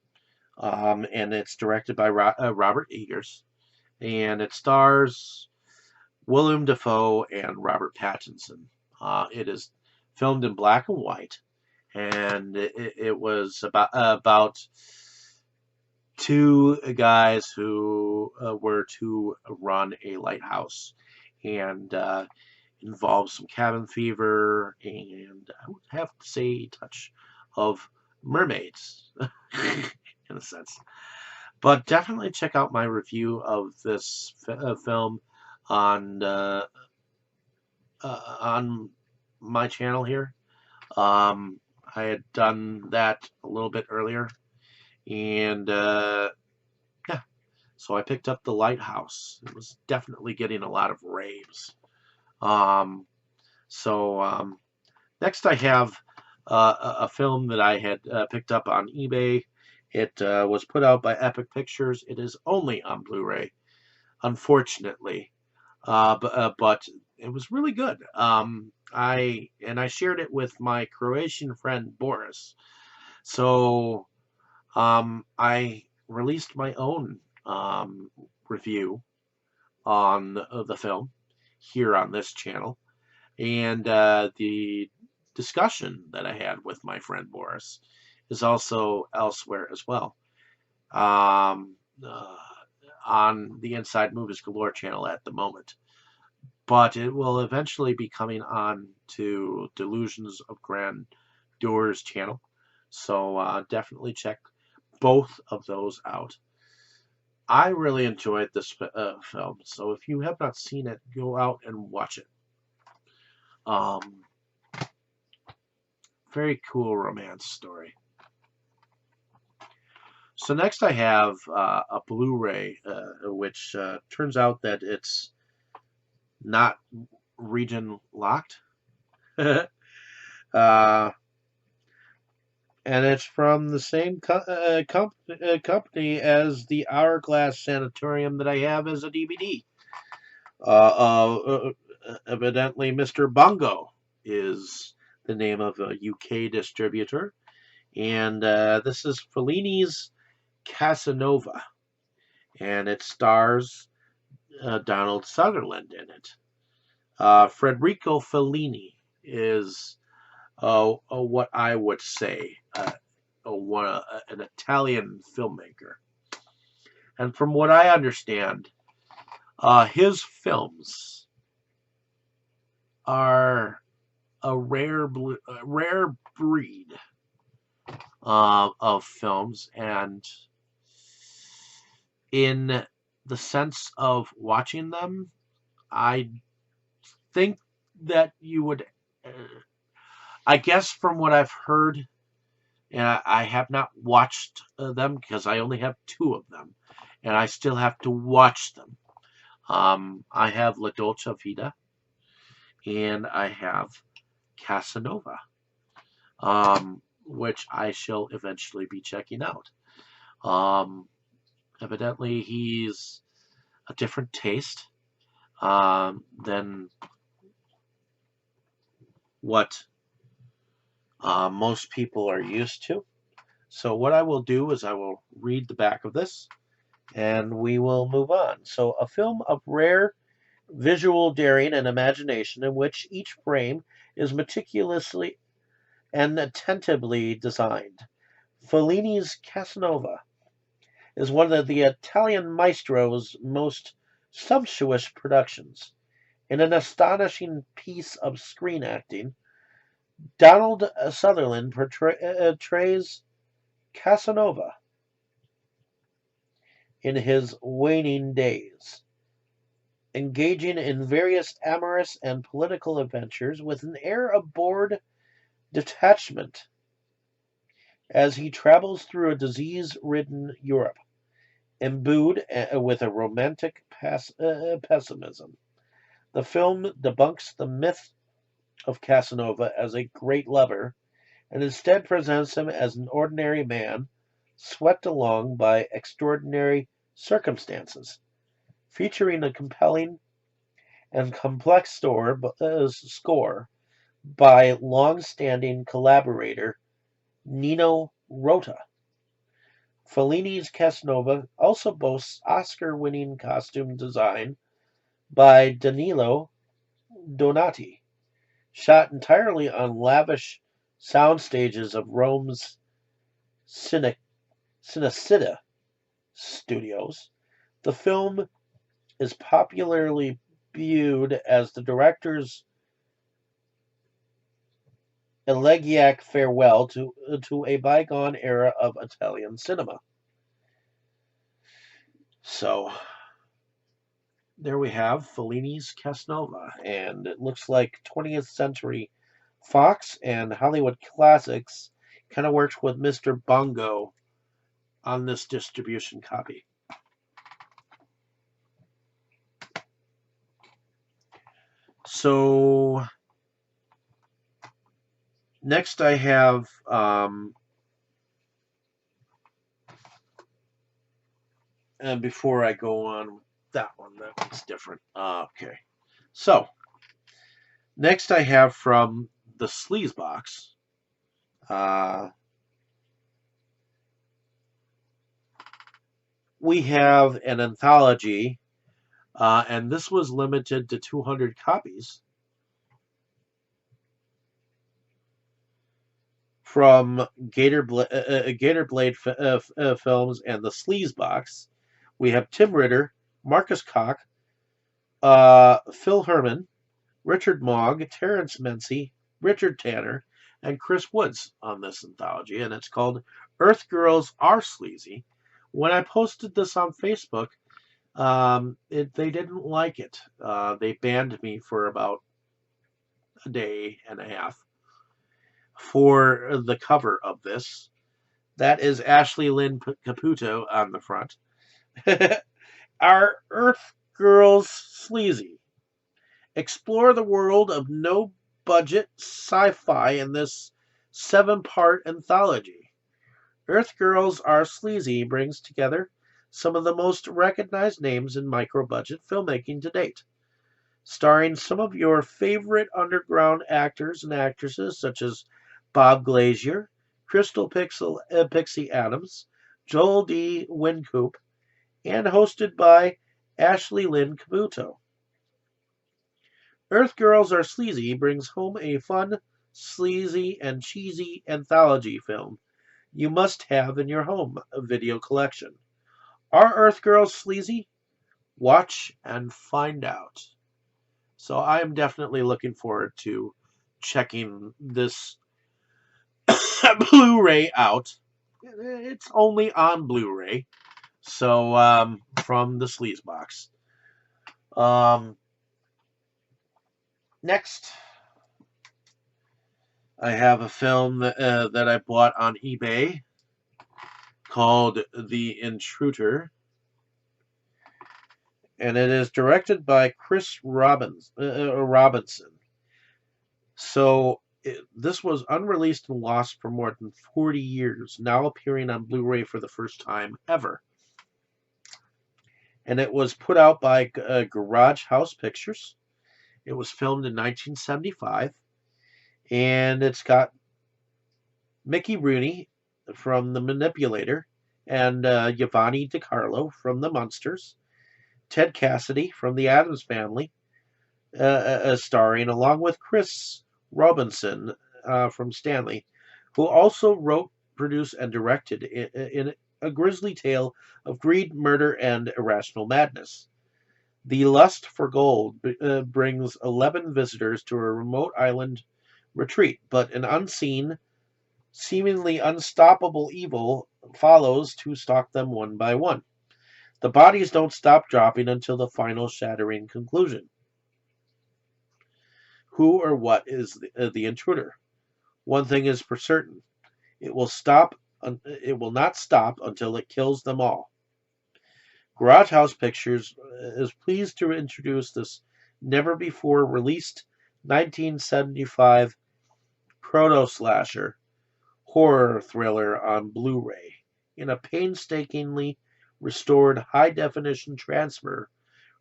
And it's directed by Robert Eggers, and it stars Willem Dafoe and Robert Pattinson. It is filmed in black and white, and it was about two guys who were to run a lighthouse, and involves some cabin fever, and I would have to say a touch of mermaids in a sense. But definitely check out my review of this film on on my channel here. I had done that a little bit earlier, and yeah, so I picked up The Lighthouse. It was definitely getting a lot of raves. Um, so next I have a film that I had picked up on eBay. It was put out by Epic Pictures. It is only on Blu-ray, unfortunately, but it was really good. I shared it with my Croatian friend Boris. So I released my own review on the film here on this channel, and the discussion that I had with my friend Boris is also elsewhere as well. Um, uh, on the Inside Movies Galore channel at the moment. But it will eventually be coming on to Delusions of Grandeurs channel. So definitely check both of those out. I really enjoyed this film. So if you have not seen it, go out and watch it. Um, very cool romance story. So next I have a Blu-ray, which turns out that it's not region locked. uh, and it's from the same company as the Hourglass Sanatorium that I have as a DVD. Evidently, Mr. Bungo is the name of a UK distributor, and this is Fellini's Casanova, and it stars Donald Sutherland in it. Federico Fellini is what I would say an Italian filmmaker. And from what I understand, his films are a rare breed of films, and in the sense of watching them, I think that you would. Uh, I guess from what I've heard, I have not watched them because I only have two of them, and I still have to watch them. I have La Dolce Vita and I have Casanova, which I shall eventually be checking out. Um, Evidently, he's a different taste than what most people are used to. So, what I will do is I will read the back of this and we will move on. So, a film of rare visual daring and imagination in which each frame is meticulously and attentively designed. Fellini's Casanova is one of the Italian maestro's most sumptuous productions. In an astonishing piece of screen acting, Donald Sutherland portrays Casanova in his waning days, engaging in various amorous and political adventures with an air of bored detachment as he travels through a disease-ridden Europe, imbued with a romantic pessimism. The film debunks the myth of Casanova as a great lover and instead presents him as an ordinary man swept along by extraordinary circumstances, featuring a compelling and complex score by long-standing collaborator Nino Rota. Fellini's Casanova also boasts Oscar-winning costume design by Danilo Donati, shot entirely on lavish sound stages of Rome's Cinecittà studios. The film is popularly viewed as the director's elegiac farewell to a bygone era of Italian cinema. So there we have Fellini's Casanova, and it looks like 20th Century Fox and Hollywood Classics kind of worked with Mr. Bongo on this distribution copy. So next I have and before I go on with that one's different. Okay. So next I have from the Sleaze Box. We have an anthology, and this was limited to 200 copies from Gator Blade Films and the Sleaze Box. We have Tim Ritter, Marcus Koch, Phil Herman, Richard Mogg, Terrence Mency, Richard Tanner, and Chris Woods on this anthology, and it's called Earth Girls Are Sleazy. When I posted this on Facebook, they didn't like it. They banned me for about a day and a half for the cover of this. That is Ashley Lynn Caputo on the front. Are Earth Girls Sleazy? Explore the world of no-budget sci-fi in this 7-part anthology. Earth Girls Are Sleazy brings together some of the most recognized names in micro-budget filmmaking to date, starring some of your favorite underground actors and actresses such as Bob Glazier, Pixie Adams, Joel D. Wincoop, and hosted by Ashley Lynn Caputo. Earth Girls Are Sleazy brings home a fun, sleazy, and cheesy anthology film you must have in your home video collection. Are Earth Girls Sleazy? Watch and find out. So I am definitely looking forward to checking this Blu-ray out. It's only on Blu-ray, so from the Sleaze box. Next, I have a film that I bought on eBay called The Intruder, and it is directed by Chris Robinson. So this was unreleased and lost for more than 40 years, now appearing on Blu-ray for the first time ever. And it was put out by Garage House Pictures. It was filmed in 1975, and it's got Mickey Rooney from The Manipulator, and Giovanni DiCarlo from The Munsters, Ted Cassidy from The Addams Family, starring, along with Chris Robinson from Stanley, who also wrote, produced, and directed in A Grisly Tale of Greed, Murder, and Irrational Madness. The lust for gold brings 11 visitors to a remote island retreat, but an unseen, seemingly unstoppable evil follows to stalk them one by one. The bodies don't stop dropping until the final shattering conclusion. Who or what is the intruder? One thing is for certain: it will stop. It will not stop until it kills them all. Garage House Pictures is pleased to introduce this never-before-released 1975 proto-slasher horror thriller on Blu-ray in a painstakingly restored high-definition transfer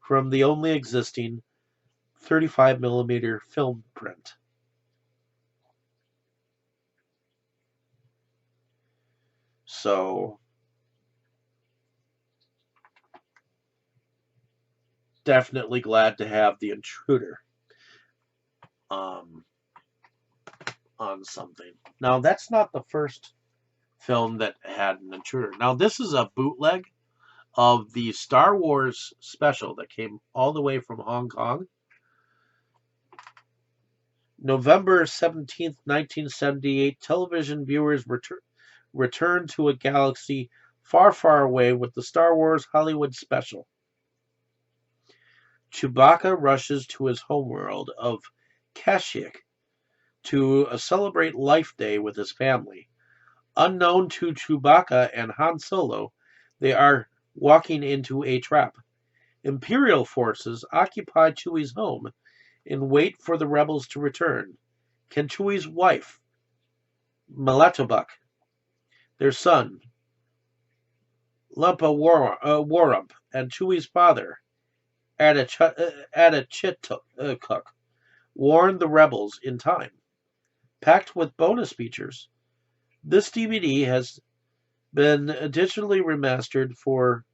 from the only existing 35mm film print. So, definitely glad to have The Intruder on something. Now, that's not the first film that had an intruder. Now, this is a bootleg of the Star Wars special that came all the way from Hong Kong. November 17th, 1978, television viewers return to a galaxy far, far away with the Star Wars Hollywood special. Chewbacca rushes to his homeworld of Kashyyyk to celebrate Life Day with his family. Unknown to Chewbacca and Han Solo, they are walking into a trap. Imperial forces occupy Chewie's home and wait for the rebels to return. Can Chewie's wife, Malatobuk, their son, Lumpa Warump, and Chewie's father, Adachitcook, warn the rebels in time? Packed with bonus features, this DVD has been digitally remastered for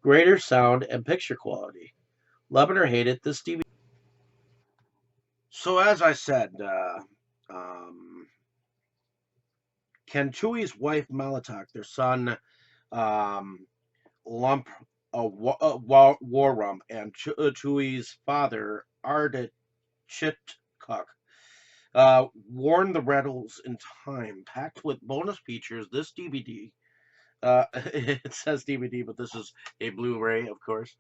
greater sound and picture quality. Love it or hate it, this DVD. So as I said, can Chewie's wife Malatok, their son Lump Warump, and Chewie's father Ardachitcook warn the rebels in time? Packed with bonus features, this DVD. It says DVD, but this is a Blu-ray, of course,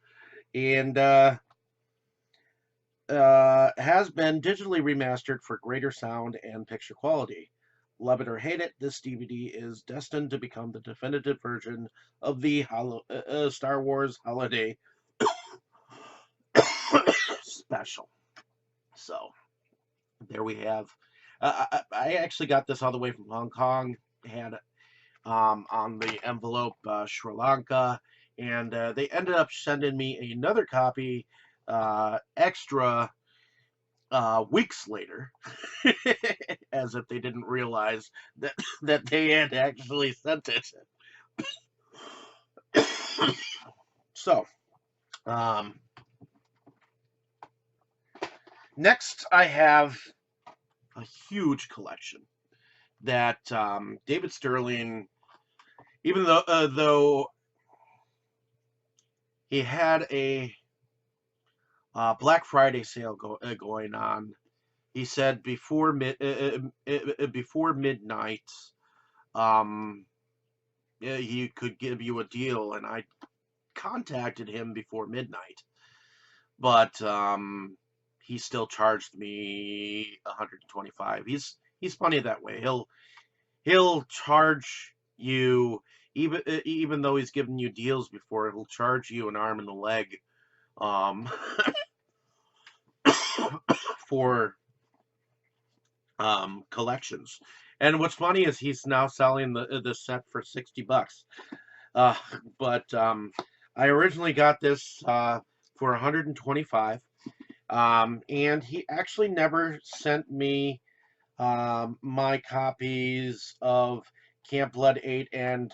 and has been digitally remastered for greater sound and picture quality. Love it or hate it, this DVD is destined to become the definitive version of the Star Wars Holiday special. So, there we have. I actually got this all the way from Hong Kong. Had on the envelope Sri Lanka, and they ended up sending me another copy extra weeks later, as if they didn't realize that they had actually sent it. So, next I have a huge collection that David Sterling, even though he had a Black Friday sale going on He said before midnight, um, he could give you a deal, and I contacted him before midnight, but he still charged me 125. He's funny that way. He'll charge you even though he's given you deals before. He'll charge you an arm and a leg um, for collections. And what's funny is he's now selling the set for $60. Uh, but I originally got this for 125, and he actually never sent me my copies of Camp Blood 8 and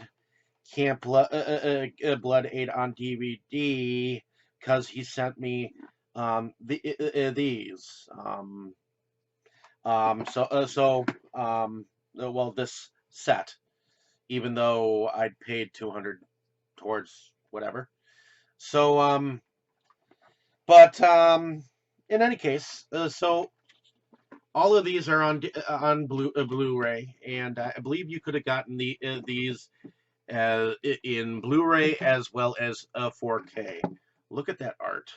Camp Blood 8 on DVD because he sent me these. So well, this set, even though I'd paid 200 towards whatever. So but in any case, so all of these are on Blu-ray, and I believe you could have gotten these in Blu-ray as well as 4K. Look at that art.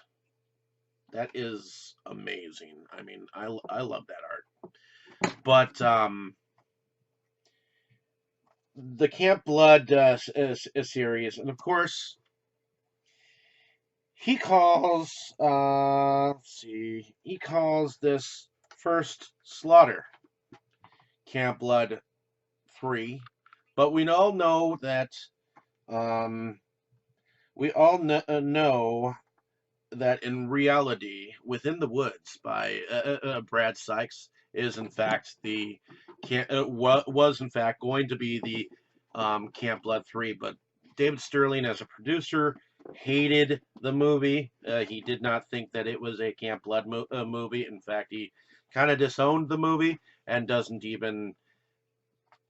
That is amazing. I mean, I love that art. But the Camp Blood series, and of course, he calls let's see, he calls this first Slaughter Camp Blood 3, but we all know that um, know that in reality, Within the Woods by Brad Sykes is in fact was in fact going to be the Camp Blood 3, but David Sterling, as a producer, hated the movie. He did not think that it was a Camp Blood movie. In fact, he kind of disowned the movie and doesn't even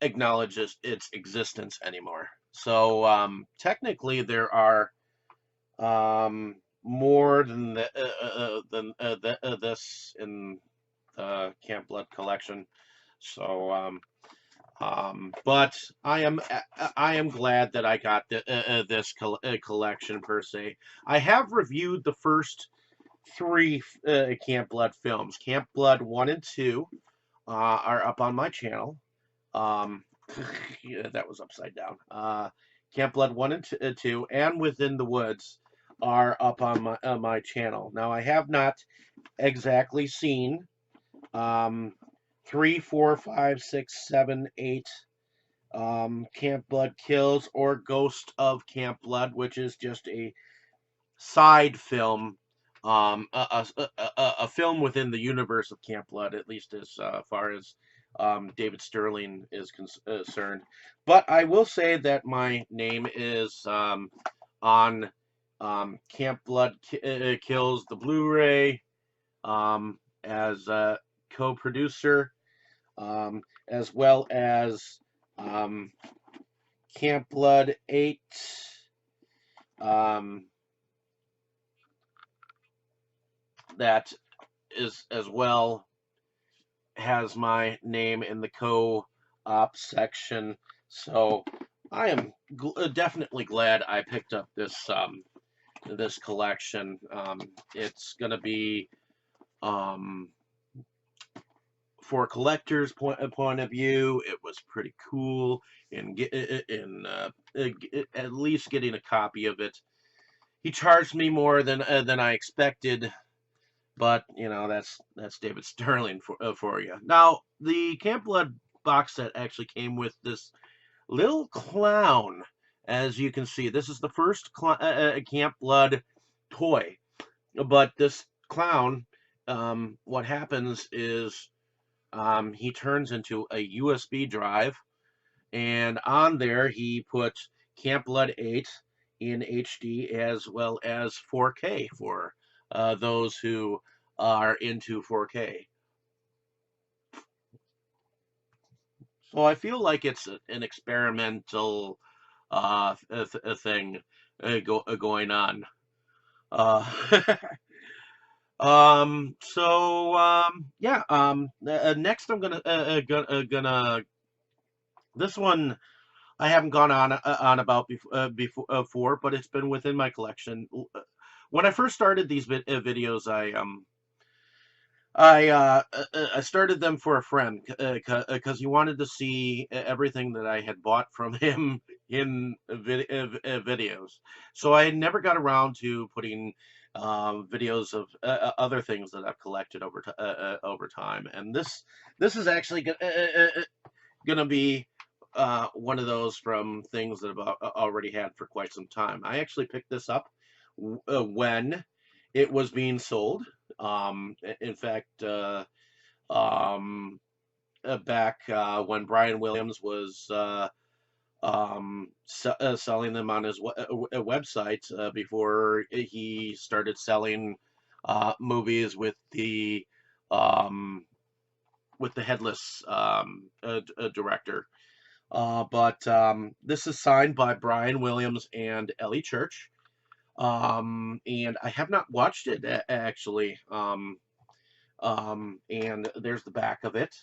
acknowledge its existence anymore. So technically, there are more than this in the Camp Blood collection. So, but I am glad that I got this collection per se. I have reviewed the first three Camp Blood films. Camp Blood 1 and 2 are up on my channel. Um, yeah, that was upside down. Camp Blood 1 and 2 and Within the Woods are up on my channel. Now, I have not exactly seen um, 3, 4, 5, 6, 7, 8 Camp Blood Kills or Ghost of Camp Blood, which is just a side film, a film within the universe of Camp Blood, at least as far as David Sterling is concerned. But I will say that my name is on Camp Blood Kills, the Blu-ray, as a co-producer, as well as um, Camp Blood 8. Um, that is as well has my name in the co-op section. So I am definitely glad I picked up this collection. It's gonna be for a collector's point of view. It was pretty cool at least getting a copy of it. He charged me more than I expected, but you know that's David Sterling for you. Now the Camp Blood box set actually came with this little clown, as you can see. This is the first Camp Blood toy, but this clown, what happens is he turns into a USB drive, and on there he put Camp Blood 8 in HD as well as 4K for those who are into 4K. So I feel like it's an experimental thing going on. Uh, Yeah. Next I'm gonna this one I haven't gone on about before, but it's been within my collection. When I first started these videos, I started them for a friend because he wanted to see everything that I had bought from him in videos. So I never got around to putting videos of other things that I've collected over time. And this is actually gonna be one of those from things that I've already had for quite some time. I actually picked this up when it was being sold. In fact, um, back when Brian Williams was selling them on his website before he started selling movies um, with the headless director. But this is signed by Brian Williams and Ellie Church. And I have not watched it actually. And there's the back of it.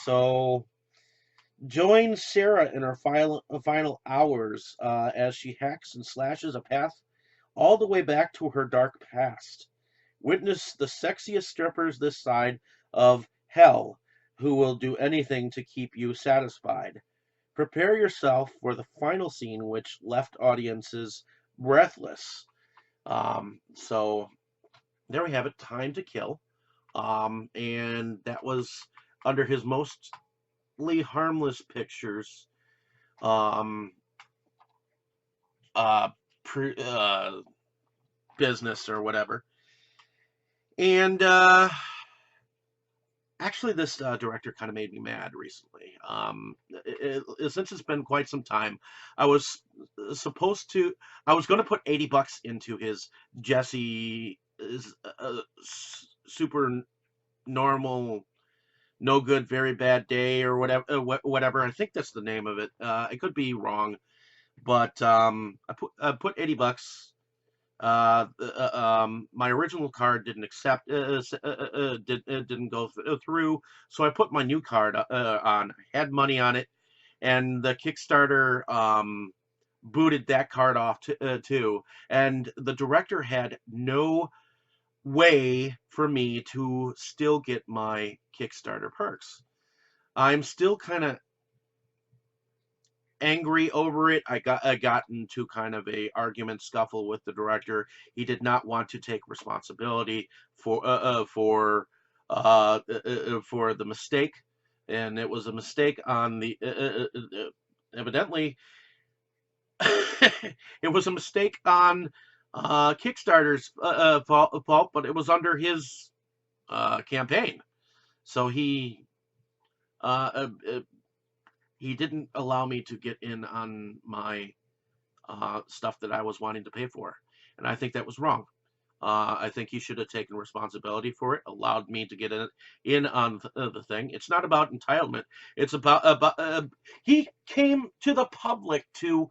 So join Sarah in her final hours as she hacks and slashes a path all the way back to her dark past. Witness the sexiest strippers this side of hell who will do anything to keep you satisfied. Prepare yourself for the final scene, which left audiences breathless. So there we have it, Time to Kill. And that was under his mostly harmless pictures um, uh, pre, business or whatever. And actually, this director kind of made me mad recently. Since it's been quite some time, I was supposed to, I was going to put $80 into his Jesse is super normal, no good, very bad day or whatever. Whatever. I think that's the name of it. I could be wrong, but I put $80. My original card didn't accept, didn't go through, so I put my new card on. I had money on it, and the Kickstarter booted that card off too. And the director had no way for me to still get my Kickstarter perks. I'm still kind of angry over it. I got into kind of a argument scuffle with the director. He did not want to take responsibility for the mistake, and it was a mistake on the evidently it was a mistake on Kickstarter's fault, but it was under his campaign. So uh, uh, uh, he didn't allow me to get in on my stuff that I was wanting to pay for. And I think that was wrong. I think he should have taken responsibility for it, allowed me to get in on the thing. It's not about entitlement. It's about he came to the public to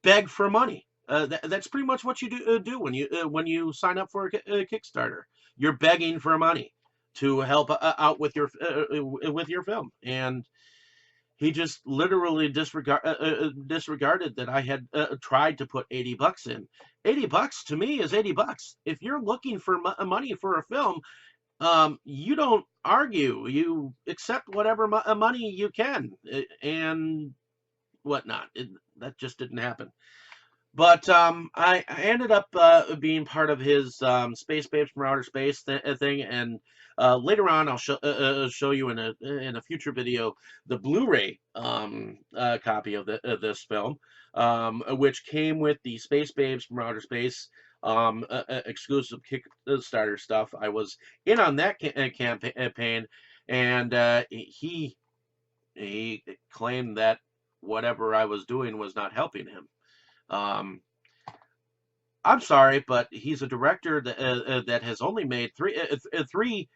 beg for money. That's pretty much what you do when you sign up for a Kickstarter. You're begging for money to help out with your film, and he just literally disregarded that I had tried to put $80 in. $80 to me is $80. If you're looking for money for a film, you don't argue. You accept whatever money you can and whatnot. That just didn't happen. But I ended up being part of his Space Babes from Outer Space thing, and later on I'll show you in a future video the Blu-ray copy of this film, which came with the Space Babes from Outer Space exclusive Kickstarter stuff. I was in on that campaign, and he claimed that whatever I was doing was not helping him. Um, I'm sorry, but he's a director that has only made three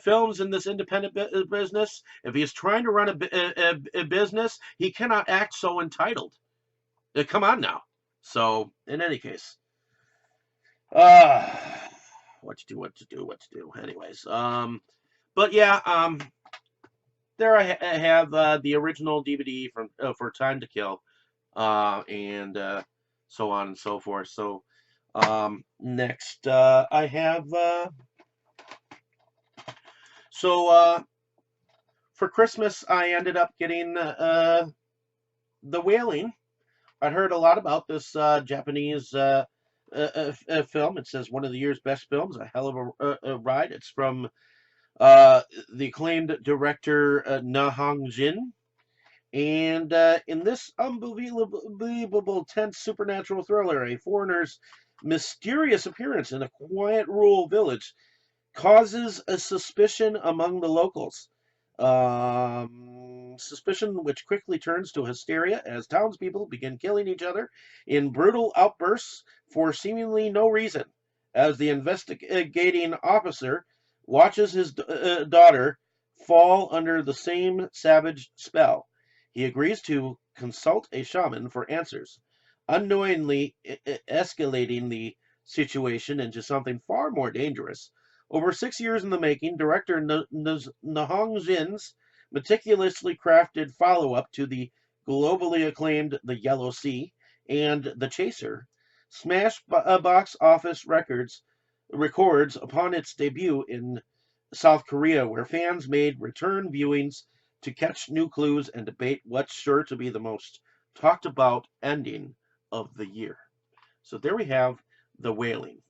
films in this independent business. If he's trying to run a business, he cannot act so entitled. Come on now. So, in any case, Uh, what to do, what to do, what to do. Anyways, but yeah, there I have the original DVD from for Time to Kill, and so on and so forth. So, next I have so for Christmas I ended up getting The Wailing. I'd heard a lot about this Japanese film. It says one of the year's best films, a hell of a ride. It's from uh, the acclaimed director Na Hong Jin. And in this unbelievable, tense supernatural thriller, a foreigner's mysterious appearance in a quiet rural village causes a suspicion among the locals. Suspicion which quickly turns to hysteria as townspeople begin killing each other in brutal outbursts for seemingly no reason. As the investigating officer watches his daughter fall under the same savage spell, he agrees to consult a shaman for answers, unknowingly escalating the situation into something far more dangerous. Over 6 years in the making, director Nahong Jin's meticulously crafted follow-up to the globally acclaimed The Yellow Sea and The Chaser smashed box office records upon its debut in South Korea, where fans made return viewings to catch new clues and debate what's sure to be the most talked about ending of the year. So there we have The Wailing.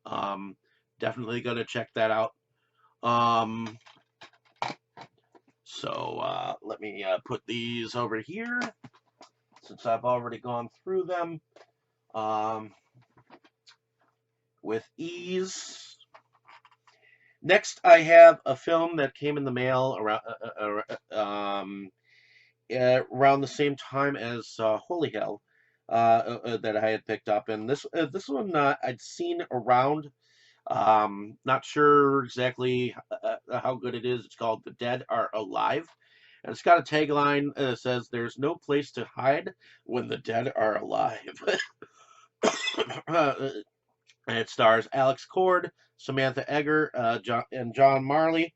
Um, Definitely gonna check that out. Um, Let me put these over here since I've already gone through them um, with ease. Next, I have a film that came in the mail around the same time as Holy Hell that I had picked up, and this one I'd seen around. Not sure exactly how good it is. It's called The Dead Are Alive. And it's got a tagline that says, "There's no place to hide when the dead are alive." And it stars Alex Cord, Samantha Egger, and John Marley.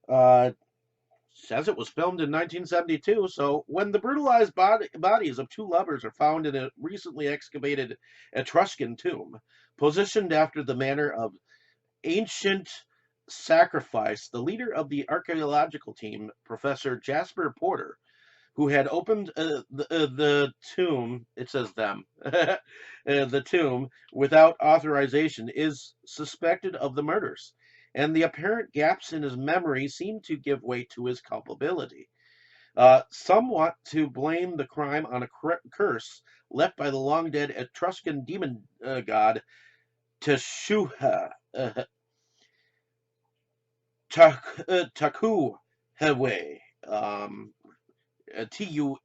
Uh, Says it was filmed in 1972. So when the brutalized bodies of two lovers are found in a recently excavated Etruscan tomb, positioned after the manner of ancient sacrifice, the leader of the archaeological team, Professor Jasper Porter, who had opened the tomb, it says them, the tomb without authorization, is suspected of the murders, and the apparent gaps in his memory seem to give way to his culpability. Some want to blame the crime on a curse left by the long dead Etruscan demon god Teshuha. Takuhwe, Tuchhuea,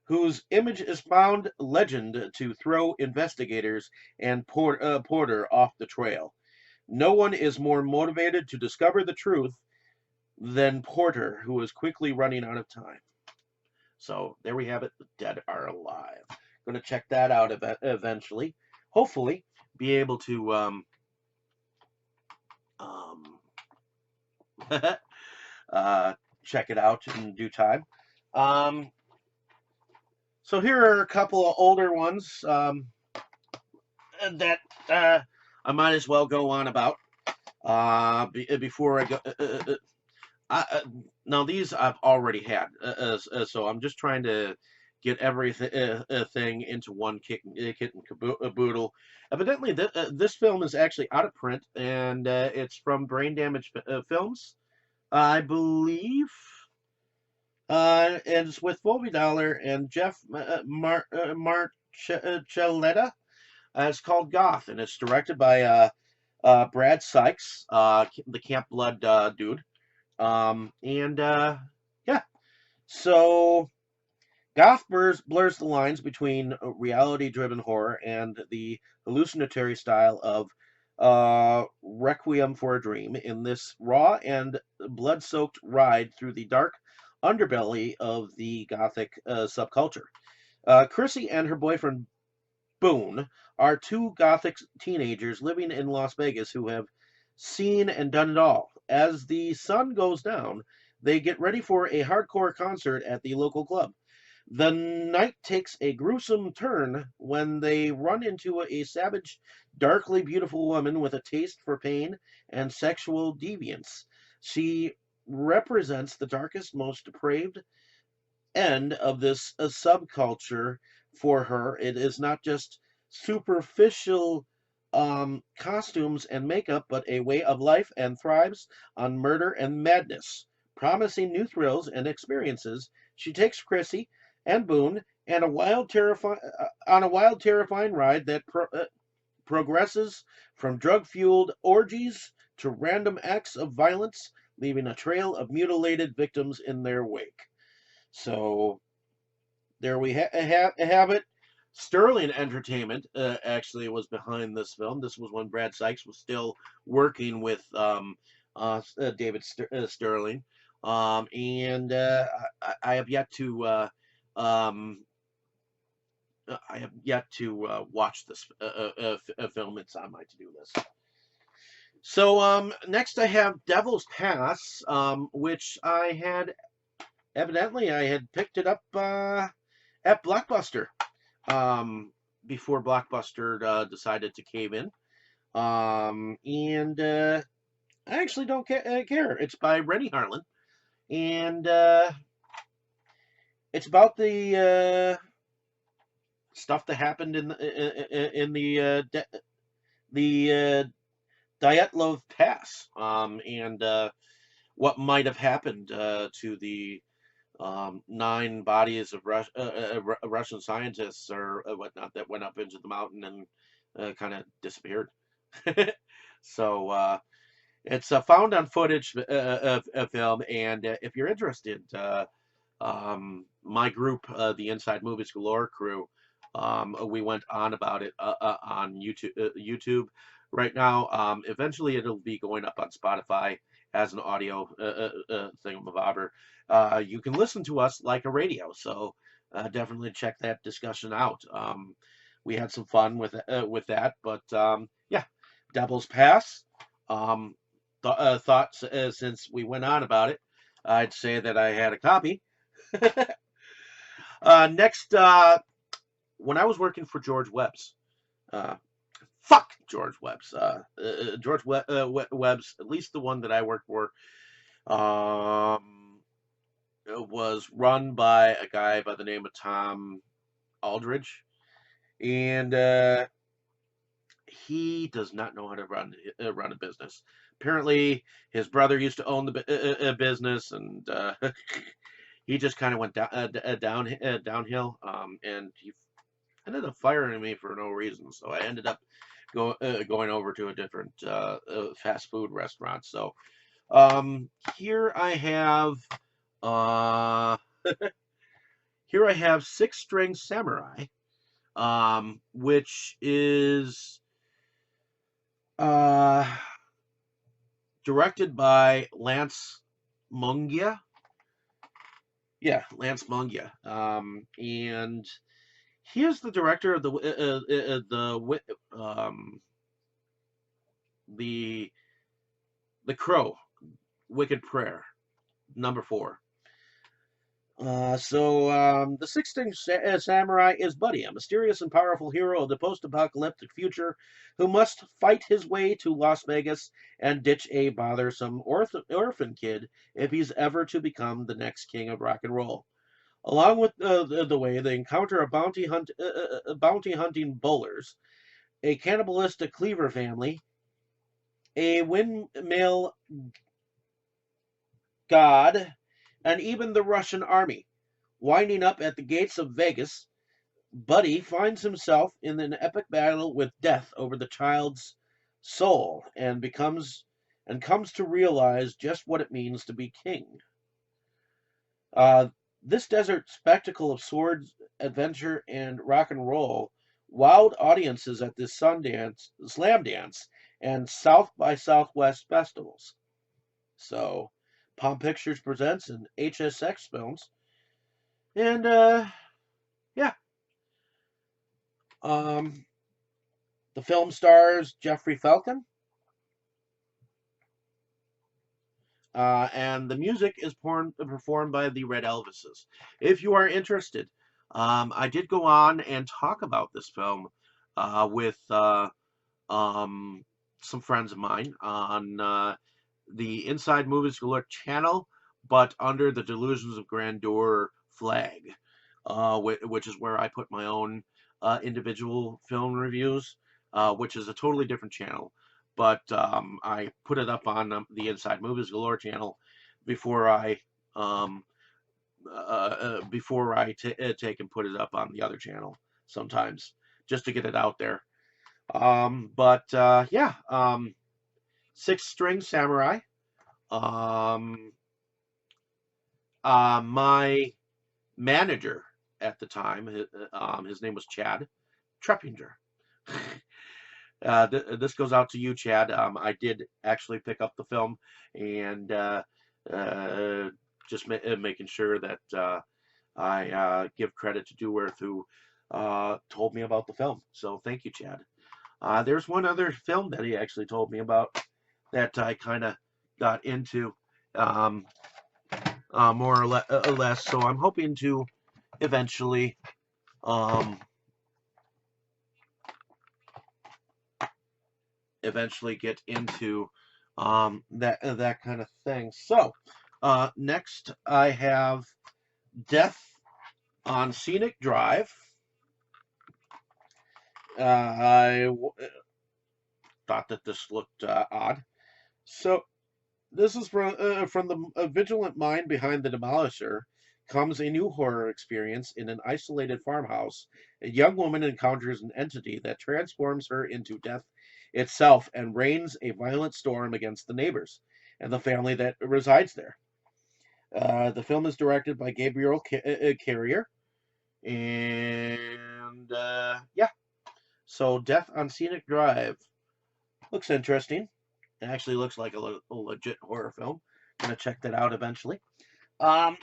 whose image is found legend to throw investigators and Porter off the trail. No one is more motivated to discover the truth than Porter, who is quickly running out of time. So there we have it. The Dead Are Alive. Going to check that out eventually. Hopefully, be able to um, uh, check it out in due time. Um, so here are a couple of older ones that I might as well go on about before I go. Now these I've already had, so I'm just trying to get everything thing into one kit and caboodle. Evidently, this film is actually out of print, and it's from Brain Damage Films, I believe. And it's with Bobby Dollar and Jeff Marcelletta. It's called Goth, and it's directed by Brad Sykes, the Camp Blood dude. And yeah, so Goth blurs the lines between reality-driven horror and the hallucinatory style of Requiem for a Dream in this raw and blood-soaked ride through the dark underbelly of the Gothic subculture. Chrissy and her boyfriend Boone are two gothic teenagers living in Las Vegas who have seen and done it all. As the sun goes down, they get ready for a hardcore concert at the local club. The night takes a gruesome turn when they run into a savage, darkly beautiful woman with a taste for pain and sexual deviance. She represents the darkest, most depraved end of this subculture for her. It is not just superficial costumes and makeup, but a way of life and thrives on murder and madness. Promising new thrills and experiences, she takes Chrissy and Boone and on a wild, terrifying ride that progresses from drug-fueled orgies to random acts of violence, leaving a trail of mutilated victims in their wake. So there we have it. Sterling Entertainment actually was behind this film. This was when Brad Sykes was still working with David Sterling, and I have yet to watch this film. It's on my to-do list. So next I have Devil's Pass, which evidently I had picked it up at Blockbuster before Blockbuster decided to cave in. And I actually don't care. It's by Rennie Harlan, and it's about the stuff that happened in the Dyatlov Pass, and what might have happened to the 9 bodies of Russian scientists or whatnot that went up into the mountain and kind of disappeared. So it's a found on footage film, and if you're interested, my group, the Inside Movies Galore crew, we went on about it on YouTube. Right now, eventually it'll be going up on Spotify as an audio thingamabobber. You can listen to us like a radio, so definitely check that discussion out. We had some fun with that, but yeah, Devil's Pass. Thought since we went on about it, I'd say that I had a copy. Next, when I was working for George Webb's, fuck George Webb's, Webb's, at least the one that I worked for, was run by a guy by the name of Tom Aldridge, and he does not know how to run a business. Apparently, his brother used to own the business, and he just kind of went downhill, and he ended up firing me for no reason. So I ended up going over to a different fast food restaurant. So here I have here I have Six String Samurai, which is directed by Lance Mungia. Yeah, Lance Mungia. And he is the director of the Crow, Wicked Prayer, number 4. The Six String Samurai is Buddy, a mysterious and powerful hero of the post-apocalyptic future who must fight his way to Las Vegas and ditch a bothersome orphan kid if he's ever to become the next king of rock and roll. Along with the way, they encounter a bounty hunting bowlers, a cannibalistic cleaver family, a windmill god, and even the Russian army. Winding up at the gates of Vegas, Buddy finds himself in an epic battle with death over the child's soul and comes to realize just what it means to be king. This desert spectacle of swords, adventure, and rock and roll wowed audiences at the Sundance, Slam Dance, and South by Southwest festivals. So, Palm Pictures presents and HSX Films. And, yeah, Um, the film stars Jeffrey Falcon, and the music is performed by the Red Elvises. If you are interested, I did go on and talk about this film with um, some friends of mine on the Inside Movies Galore channel, but under the Delusions of Grandeur flag, which is where I put my own individual film reviews, which is a totally different channel. But I put it up on the Inside Movies Galore channel before I um, take and put it up on the other channel sometimes, just to get it out there. But yeah, Six String Samurai. Um, my manager at the time, his name was Chad Treppinger. This goes out to you, Chad. I did actually pick up the film and uh, just making sure that I give credit to Dewar who told me about the film. So thank you, Chad. There's one other film that he actually told me about that I kind of got into um, more or less. So I'm hoping to eventually um, get into that kind of thing. So next I have Death on Scenic Drive. I thought that this looked odd. So this is from the vigilant mind behind the Demolisher comes a new horror experience in an isolated farmhouse. A young woman encounters an entity that transforms her into death itself and rains a violent storm against the neighbors and the family that resides there. The film is directed by Gabriel Carrier, and yeah, so Death on Scenic Drive looks interesting. It actually looks like a legit horror film. I'm gonna check that out eventually.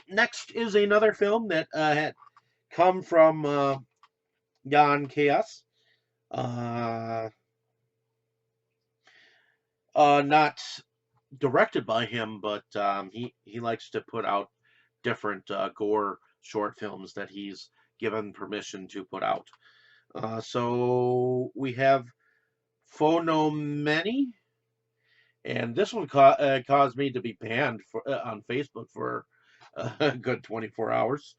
Next is another film that had come from Jan Chaos. Uh, not directed by him, but he likes to put out different gore short films that he's given permission to put out. So we have Phonomeny, and this one caused me to be banned on Facebook for a good 24 hours.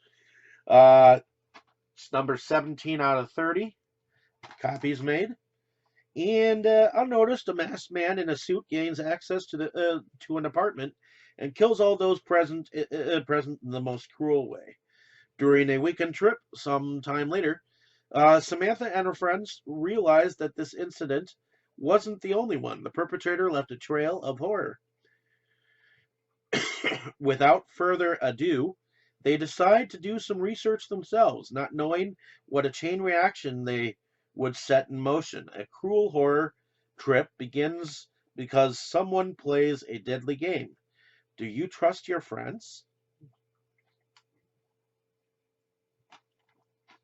It's number 17 out of 30 copies made. And unnoticed, a masked man in a suit gains access to an apartment and kills all those present in the most cruel way. During a weekend trip, sometime later, Samantha and her friends realized that this incident wasn't the only one. The perpetrator left a trail of horror. Without further ado, they decide to do some research themselves, not knowing what a chain reaction they would set in motion. A cruel horror trip begins because someone plays a deadly game. Do you trust your friends?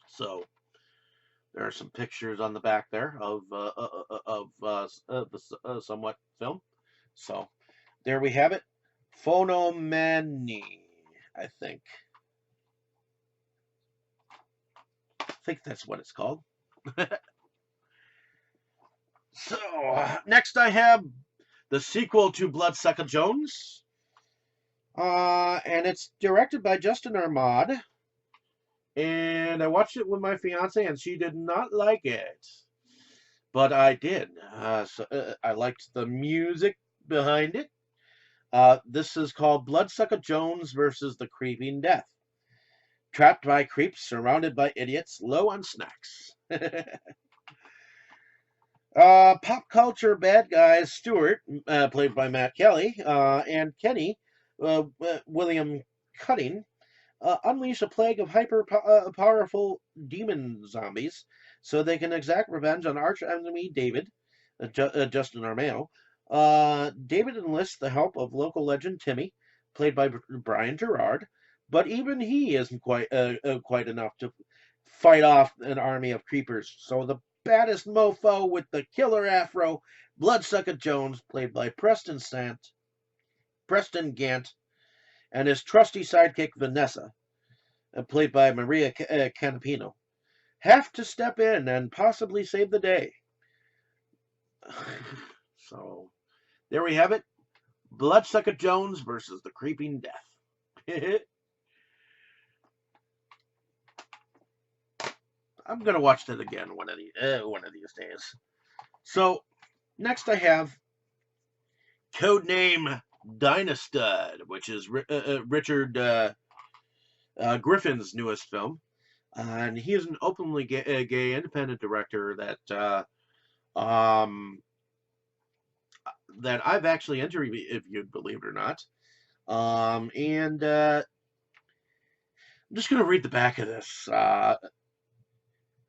So there are some pictures on the back there of the somewhat film. So there we have it. Phonomany, I think. I think that's what it's called. So next I have the sequel to Bloodsucker Jones, and it's directed by Justin Armad. And I watched it with my fiance, and she did not like it, but I did. I liked the music behind it. This is called Bloodsucker Jones versus the Creeping Death. Trapped by creeps, surrounded by idiots, low on snacks. Pop culture bad guys Stewart, played by Matt Kelly, and Kenny, William Cutting, unleash a plague of powerful demon zombies so they can exact revenge on arch enemy David, Justin Armao. David enlists the help of local legend Timmy, played by Brian Gerard, but even he isn't quite enough fight off an army of creepers. So the baddest mofo with the killer afro, Bloodsucker Jones, played by Preston Gant, and his trusty sidekick Vanessa, played by Maria Canapino, have to step in and possibly save the day. So there we have it. Bloodsucker Jones versus the Creeping Death. I'm gonna watch that again one of these days. So next I have Codename Dynastud, which is Richard Griffin's newest film, and he is an openly gay independent director that I've actually interviewed, believe it or not. And I'm just going to read the back of this.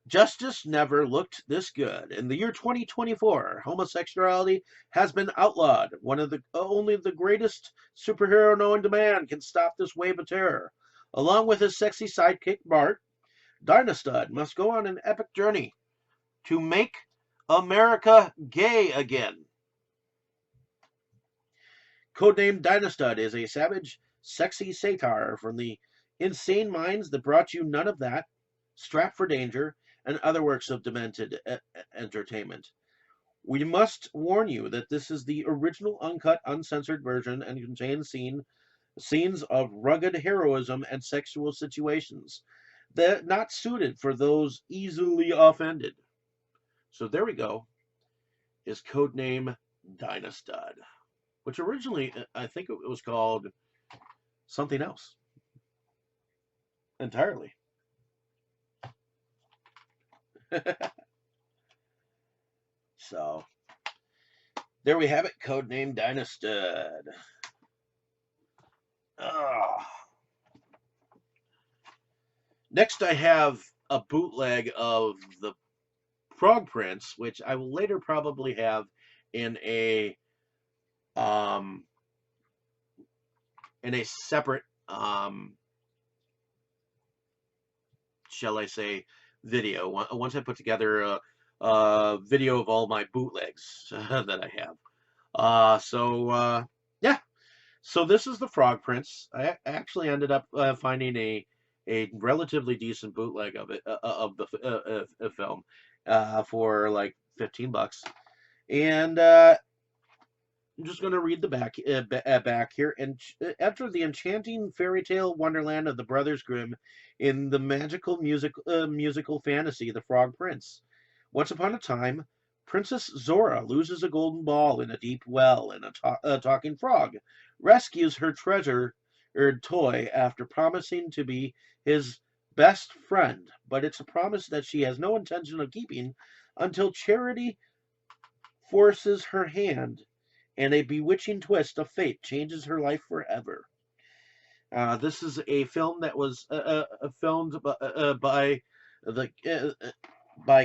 Justice never looked this good. In the year 2024, homosexuality has been outlawed. Only the greatest superhero known to man can stop this wave of terror. Along with his sexy sidekick Bart, Dynastud must go on an epic journey to make America gay again. Codenamed Dynastud is a savage, sexy satire from the insane minds that brought you None of That, Strap for Danger, and other works of demented entertainment. We must warn you that this is the original uncut, uncensored version and contains scenes of rugged heroism and sexual situations that not suited for those easily offended. So there we go. Is Codename Dynastud, which originally I think it was called something else entirely. So there we have it. Codename Dynastud. Next, I have a bootleg of the Frog Prince, which I will later probably have in a separate shall I say video. Once I put together a video of all my bootlegs that I have. Yeah. So this is the Frog Prince. I actually ended up finding a relatively decent bootleg of it of the film for like $15, and I'm just going to read the back here. And enter the enchanting fairy tale wonderland of the Brothers Grimm in the magical musical fantasy, The Frog Prince. Once upon a time, Princess Zora loses a golden ball in a deep well, and a talking frog rescues her treasured toy after promising to be his best friend. But it's a promise that she has no intention of keeping until Charity forces her hand, and a bewitching twist of fate changes her life forever. This is a film that was filmed by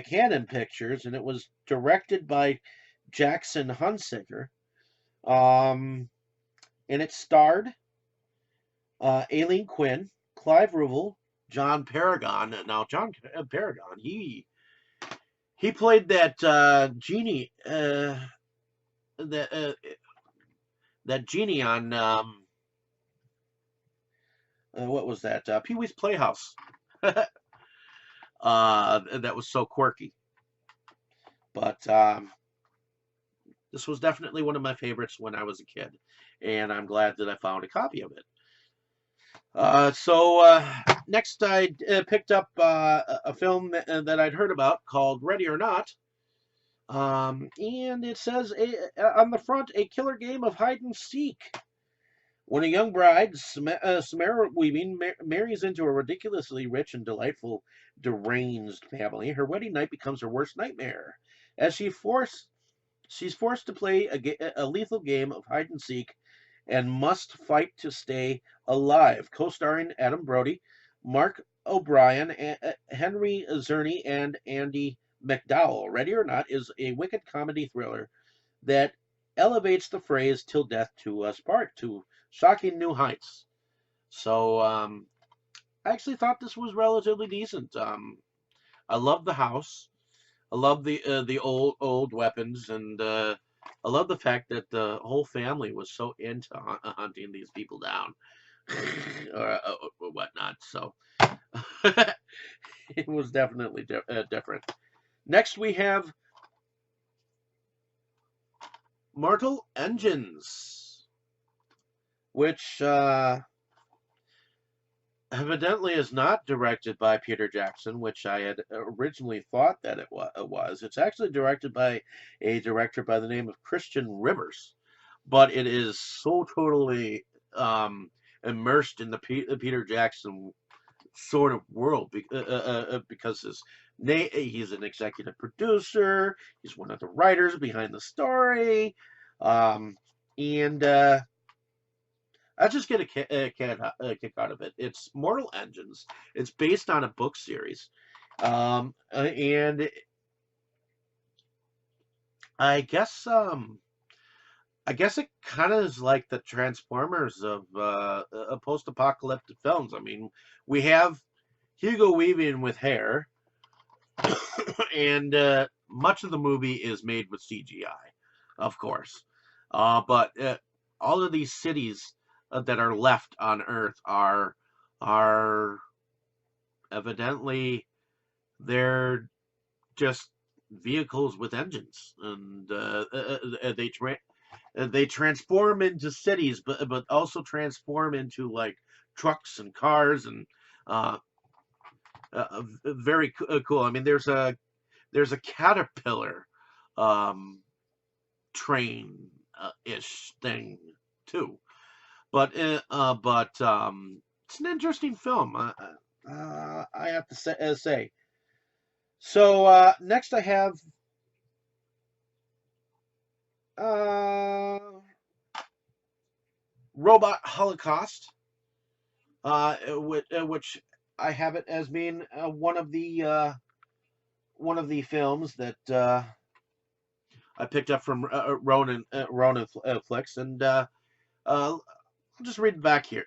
Canon Pictures, and it was directed by Jackson Hunsaker. And it starred Aileen Quinn, Clive Ruvel, John Paragon. Now, John Paragon, he played that genie. That genie on what was that? Pee-wee's Playhouse. That was so quirky. But this was definitely one of my favorites when I was a kid, and I'm glad that I found a copy of it. Next I picked up a film that I'd heard about called Ready or Not. And it says on the front, a killer game of hide and seek. When a young bride, Samara Weaving, marries into a ridiculously rich and delightful deranged family, her wedding night becomes her worst nightmare, as she's forced to play a lethal game of hide and seek and must fight to stay alive. Co-starring Adam Brody, Mark O'Brien, Henry Czerny, and Andy McDowell. Ready or Not is a wicked comedy thriller that elevates the phrase "till death to us part" to shocking new heights. So I actually thought this was relatively decent. I love the house. I love the old weapons, and I love the fact that the whole family was so into hunting these people down or whatnot. So it was definitely different. Next, we have Mortal Engines, which evidently is not directed by Peter Jackson, which I had originally thought that it was. It's actually directed by a director by the name of Christian Rivers, but it is so totally immersed in the Peter Jackson sort of world because he's an executive producer, he's one of the writers behind the story, and I just get a kick out of it. It's Mortal Engines. It's based on a book series, and I guess um, I guess it kind of is like the Transformers of post-apocalyptic films. I mean, we have Hugo Weaving with hair, and much of the movie is made with CGI, of course. But all of these cities that are left on Earth are evidently they're just vehicles with engines, and they transform into cities, but also transform into like trucks and cars and uh, very cool. I mean, there's a caterpillar um, train ish thing too, but it's an interesting film. I have to say. So next I have uh, Robot Holocaust, which I have it as being one of the films that I picked up from Ronin Flix, and I'll just read back here.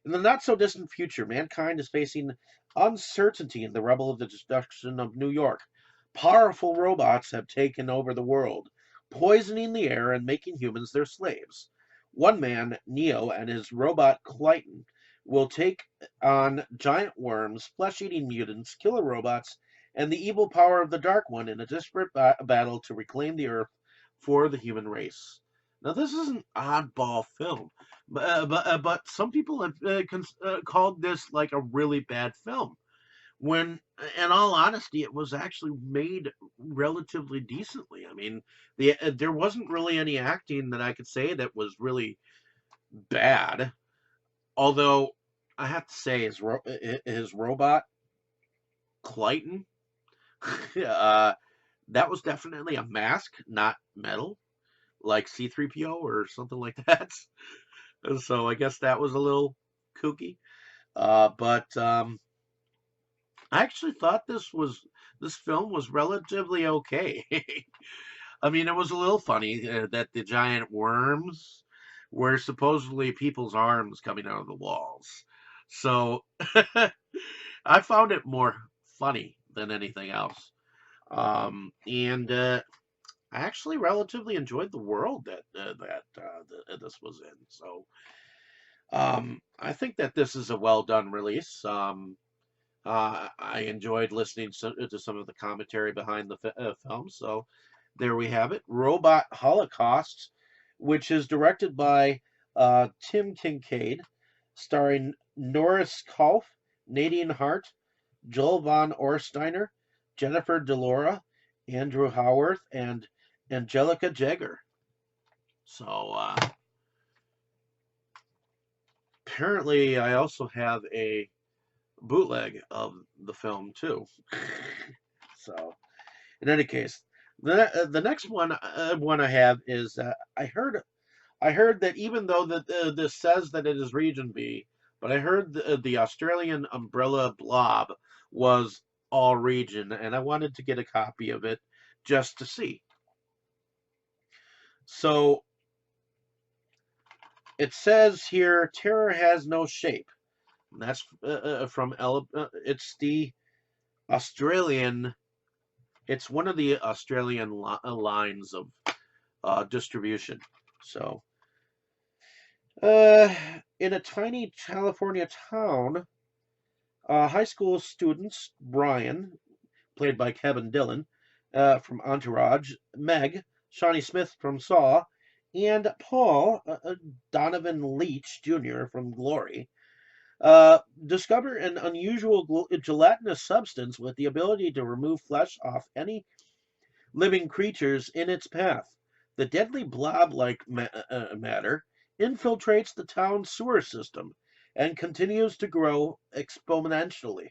In the not so distant future, mankind is facing uncertainty in the rubble of the destruction of New York. Powerful robots have taken over the world, poisoning the air and making humans their slaves. One man, Neo, and his robot Clayton will take on giant worms, flesh eating mutants, killer robots, and the evil power of the Dark One in a desperate battle to reclaim the Earth for the human race. Now, this is an oddball film, but some people have called this like a really bad film. When, in all honesty, it was actually made relatively decently. I mean, there wasn't really any acting that I could say that was really bad. Although I have to say, his robot Clayton, uh, that was definitely a mask, not metal, like C3PO or something like that. So I guess that was a little kooky. But I actually thought this film was relatively okay. I mean, it was a little funny that the giant worms were supposedly people's arms coming out of the walls. So I found it more funny than anything else. And I actually relatively enjoyed the world that this was in. So I think that this is a well done release. I enjoyed listening to some of the commentary behind the film. So there we have it, Robot Holocaust, which is directed by Tim Kincaid, starring Norris Kolf, Nadine Hart, Joel von Orsteiner, Jennifer Delora, Andrew Howarth, and Angelica Jagger. So apparently, I also have a bootleg of the film too. So, in any case, the next one I have is I heard that even though this says that it is Region B, but I heard the Australian Umbrella Blob was all region, and I wanted to get a copy of it just to see. So it says here, terror has no shape. That's from it's the Australian. It's one of the Australian lines of distribution. So, uh, in a tiny California town, high school students Brian, played by Kevin Dillon, from Entourage, Meg, Shawnee Smith from Saw, and Paul Donovan Leach Jr. from Glory, discover an unusual gelatinous substance with the ability to remove flesh off any living creatures in its path. The deadly blob-like matter infiltrates the town's sewer system and continues to grow exponentially,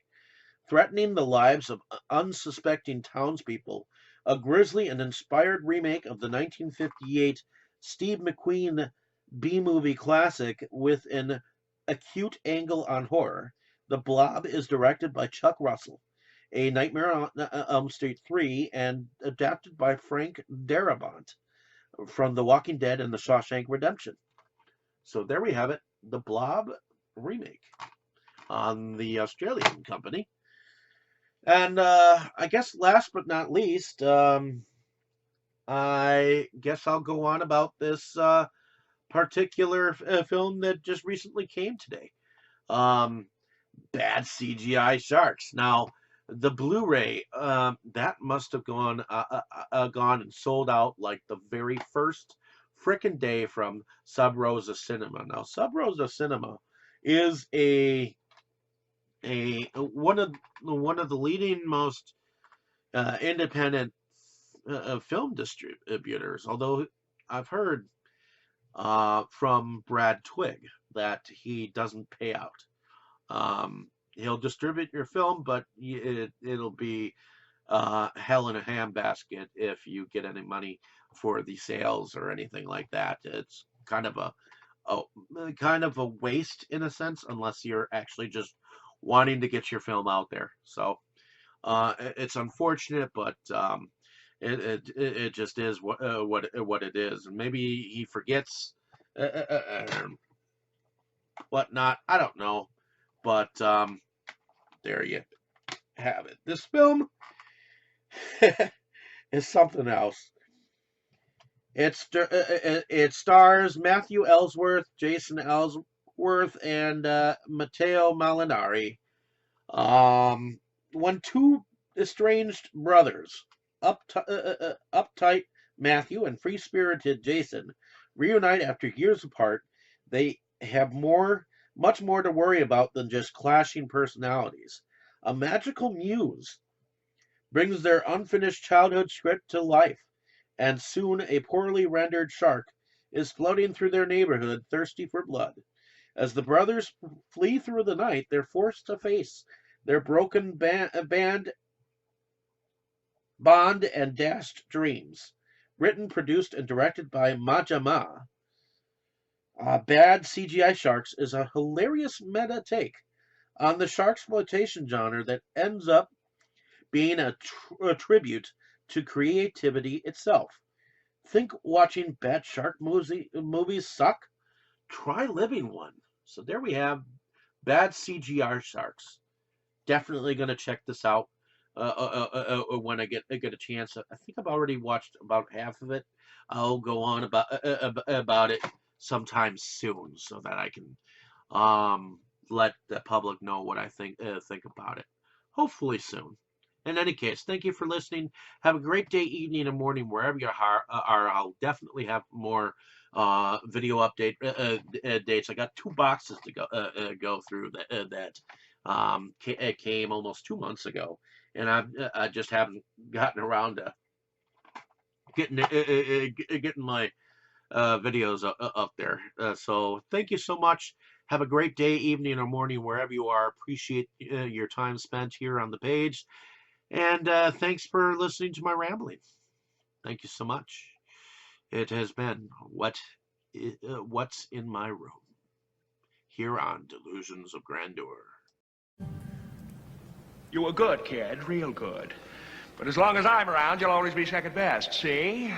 threatening the lives of unsuspecting townspeople. A grisly and inspired remake of the 1958 Steve McQueen B-movie classic with an acute angle on horror. The Blob is directed by Chuck Russell, A Nightmare on Elm Street 3, and adapted by Frank Darabont from The Walking Dead and The Shawshank Redemption. So there we have it, the Blob remake on the Australian company. And I guess last but not least, I guess I'll go on about this particular film that just recently came today. Bad CGI sharks. Now, the Blu-ray that must have gone and sold out like the very first frickin' day from Sub Rosa Cinema. Now, Sub Rosa Cinema is a one of the leading most independent film distributors. Although I've heard from Brad Twigg that he doesn't pay out. He'll distribute your film, but it'll be hell in a handbasket if you get any money for the sales or anything like that. It's kind of a waste in a sense, unless you're actually just wanting to get your film out there. So it's unfortunate, but it just is what it is. And maybe he forgets whatnot. I don't know, but there you have it. This film is something else. It stars Matthew Ellsworth, Jason Ellsworth, and Matteo Molinari. When two estranged brothers, uptight Matthew and free-spirited Jason, reunite after years apart, they have much more to worry about than just clashing personalities. A magical muse brings their unfinished childhood script to life, and soon a poorly rendered shark is floating through their neighborhood, thirsty for blood. As the brothers flee through the night, they're forced to face their broken bond and dashed dreams. Written, produced, and directed by Majama, Bad CGI Sharks is a hilarious meta take on the sharksploitation genre that ends up being a tribute to creativity itself. Think watching bad shark movies suck? Try living one. So there we have Bad CGI Sharks. Definitely going to check this out when I get a chance. I think I've already watched about half of it. I'll go on about it sometime soon so that I can let the public know what I think about it. Hopefully soon. In any case, thank you for listening. Have a great day, evening, and morning wherever you are. I'll definitely have more video update dates. I got 2 boxes to go through that came almost 2 months ago, and I just haven't gotten around to getting my videos up there. So thank you so much. Have a great day, evening, or morning wherever you are. Appreciate your time spent here on the page. And thanks for listening to my rambling. Thank you so much. It has been What's in My Room here on Delusions of Grandeur. You were good, kid, real good. But as long as I'm around, you'll always be second best, see?